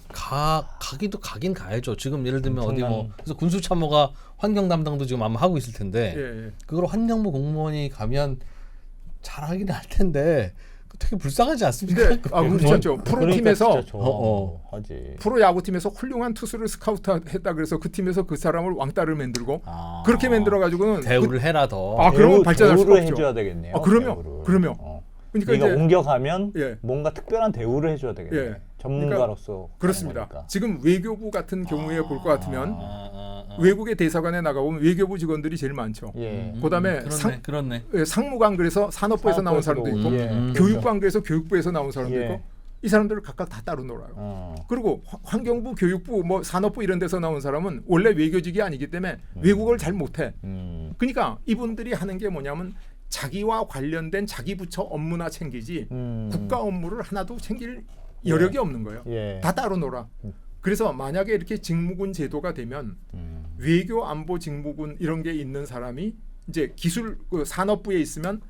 가기도 가긴 가야죠. 지금 예를 들면 어디 뭐 그래서 군수참모가 환경 담당도 지금 아마 하고 있을 텐데 예. 그걸 환경부 공무원이 가면 잘하긴 할 텐데 되게 불쌍하지 않습니까? 근데 그렇죠. 프로팀에서 하지. 프로 야구팀에서 훌륭한 투수를 스카우트했다 그래서 그 팀에서 그 사람을 왕따를 만들고 그렇게 만들어 가지고는 대우를 해라 더. 그러면 발전할 수가 대우를 없죠. 해줘야 되겠네요. 그러면 그러니까 네가 이제 옮겨가면 예. 뭔가 특별한 대우를 해줘야 되겠네. 예. 전문가로서 그렇습니다. 거니까. 지금 외교부 같은 경우에 볼 것 같으면 외국의 대사관에 나가보면 외교부 직원들이 제일 많죠. 예. 그다음에 그렇네. 상무관 그래서 산업부에서 나온 사람도 있고 예. 교육관 그래서 교육부에서 나온 사람도 예. 있고 이 사람들을 각각 다 따로 놀아요. 그리고 환경부, 교육부, 뭐 산업부 이런 데서 나온 사람은 원래 외교직이 아니기 때문에 외국어를 잘 못해. 그러니까 이분들이 하는 게 뭐냐면 자기와 관련된 자기 부처 업무나 챙기지 국가 업무를 하나도 챙길 여력이 없는 거예요. 예. 다 따로 놀아. 그래서 만약에 이렇게 직무군 제도가 되면 외교 안보 직무군 이런 게 있는 사람이 이제 기술 산업부에 있으면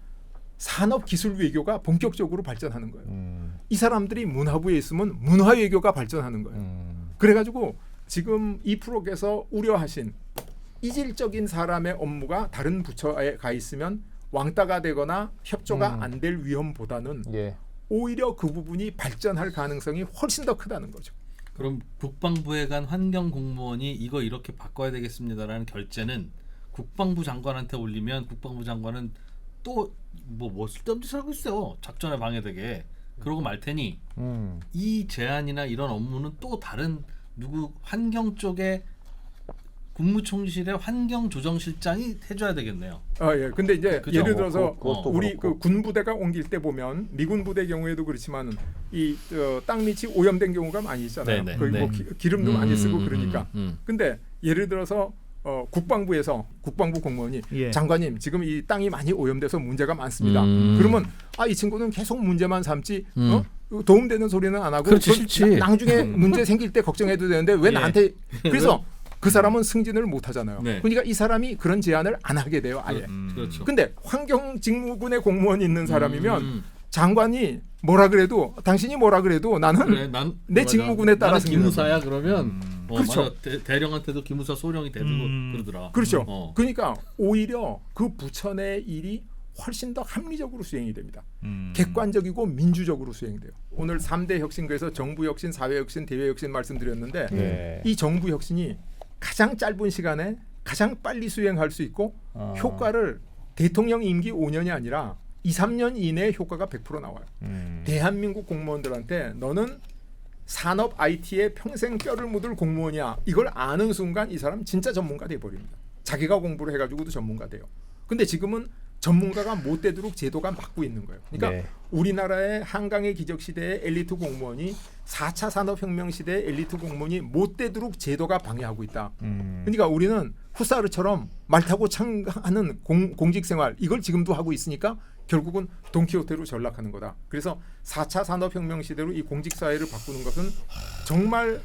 산업 기술 외교가 본격적으로 발전하는 거예요. 이 사람들이 문화부에 있으면 문화 외교가 발전하는 거예요. 그래가지고 지금 이 프로께서 우려하신 이질적인 사람의 업무가 다른 부처에 가 있으면 왕따가 되거나 협조가 안 될 위험보다는 예. 오히려 그 부분이 발전할 가능성이 훨씬 더 크다는 거죠. 그럼 국방부에 간 환경 공무원이 이거 이렇게 바꿔야 되겠습니다라는 결재는 국방부 장관한테 올리면 국방부 장관은 또 뭐 쓸데없는 짓을 하고 있어요. 작전에 방해되게. 그러고 말 테니 이 제안이나 이런 업무는 또 다른 누구 환경 쪽에 국무총실의 환경조정실장이 해줘야 되겠네요. 예. 근데 이제 그죠? 예를 들어서 그것도 우리 그렇고. 그 군부대가 옮길 때 보면 미군 부대 경우에도 그렇지만은 이 땅 밑이 오염된 경우가 많이 있잖아요. 네네. 거기 뭐 네. 기름도 많이 쓰고 그러니까. 음. 근데 예를 들어서 국방부에서 국방부 공무원이 예. 장관님 지금 이 땅이 많이 오염돼서 문제가 많습니다. 음. 그러면 이 친구는 계속 문제만 삼지 도움되는 소리는 안 하고 그렇지, 그건 싫지. 나중에 문제 생길 때 걱정해도 되는데 왜 예. 나한테 그래서 그 사람은 승진을 못 하잖아요. 네. 그러니까 이 사람이 그런 제안을 안 하게 돼요. 아예. 그렇죠. 근데 환경직무군에 공무원이 있는 사람이면 장관이 뭐라 그래도 당신이 뭐라 그래도 나는 그래, 내 직무군에 따라 나는 기무사야 그러면 그렇죠. 맞아. 대령한테도 기무사 소령이 대들고 그러더라. 그렇죠. 어. 그러니까 오히려 그 부처 내 일이 훨씬 더 합리적으로 수행이 됩니다. 객관적이고 민주적으로 수행돼요. 오늘 3대 혁신 그래서 정부 혁신, 사회 혁신, 대외 혁신 말씀드렸는데 네. 이 정부 혁신이 가장 짧은 시간에 가장 빨리 수행할 수 있고 효과를 대통령 임기 5년이 아니라 2, 3년 이내에 효과가 100% 나와요. 대한민국 공무원들한테 너는 산업 IT에 평생 뼈를 묻을 공무원이야. 이걸 아는 순간 이 사람 진짜 전문가 돼버립니다. 자기가 공부를 해가지고도 전문가 돼요. 근데 지금은 전문가가 못 되도록 제도가 막고 있는 거예요. 그러니까 네. 우리나라의 한강의 기적 시대의 엘리트 공무원이 4차 산업혁명 시대의 엘리트 공무원이 못 되도록 제도가 방해하고 있다. 그러니까 우리는 후사르처럼 말 타고 창하는 공직생활 이걸 지금도 하고 있으니까 결국은 돈키호테로 전락하는 거다. 그래서 4차 산업혁명 시대로 이 공직사회를 바꾸는 것은 정말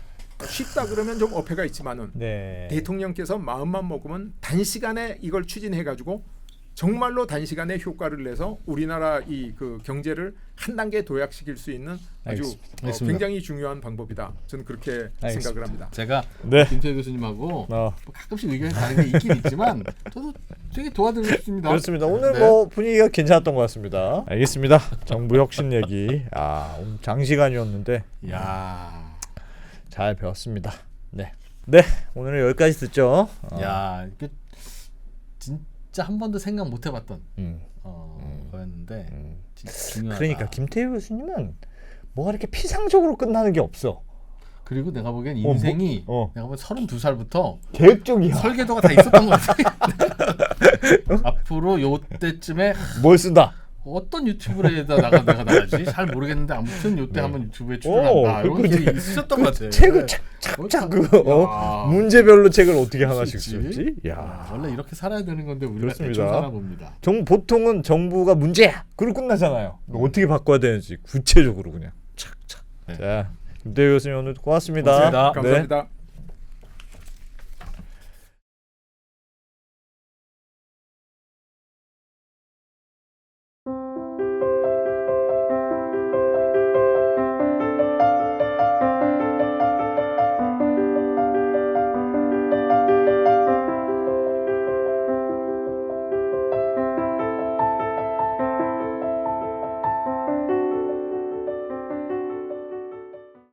쉽다 그러면 좀 어폐가 있지만은 네. 대통령께서 마음만 먹으면 단시간에 이걸 추진해가지고 정말로 단시간에 효과를 내서 우리나라 이 그 경제를 한 단계 도약시킬 수 있는 아주 알겠습니다. 굉장히 중요한 방법이다. 저는 그렇게 생각을 합니다. 제가 네. 김태희 교수님하고 뭐 가끔씩 의견이 다른 게 있긴 있지만 저도 되게 도와드리고 싶습니다. 그렇습니다. 오늘 네. 뭐 분위기가 괜찮았던 것 같습니다. 알겠습니다. 정부 혁신 얘기 오늘 장시간이었는데 야, 잘 배웠습니다. 네, 네 오늘은 여기까지 듣죠. 야, 이게 진짜 한 번도 생각 못 해봤던 거였는데 진짜 중요하다. 그러니까 김태우 교수님은 뭐가 이렇게 피상적으로 끝나는 게 없어. 그리고 내가 보기엔 인생이 뭐? 내가 보기엔 32살부터 계획적이야. 설계도가 다 있었던 것 같아. 앞으로 요때쯤에 뭘 쓴다. 어떤 유튜브에다 내가 나가지 잘 모르겠는데 아무튼 요때 한번 유튜브에 출연한다 이런 그리고 게 있었던 것 같아. 책을 착착 그거 문제별로 책을 어떻게 하나씩 쓰지? 야, 원래 이렇게 살아야 되는 건데 우리가 그렇습니다. 대충 살아봅니다. 보통은 정부가 문제야. 그리고 끝나잖아요. 어떻게 바꿔야 되는지 구체적으로 그냥 착착. 네. 자, 김태우 교수님 오늘 고맙습니다. 고맙습니다. 네. 감사합니다.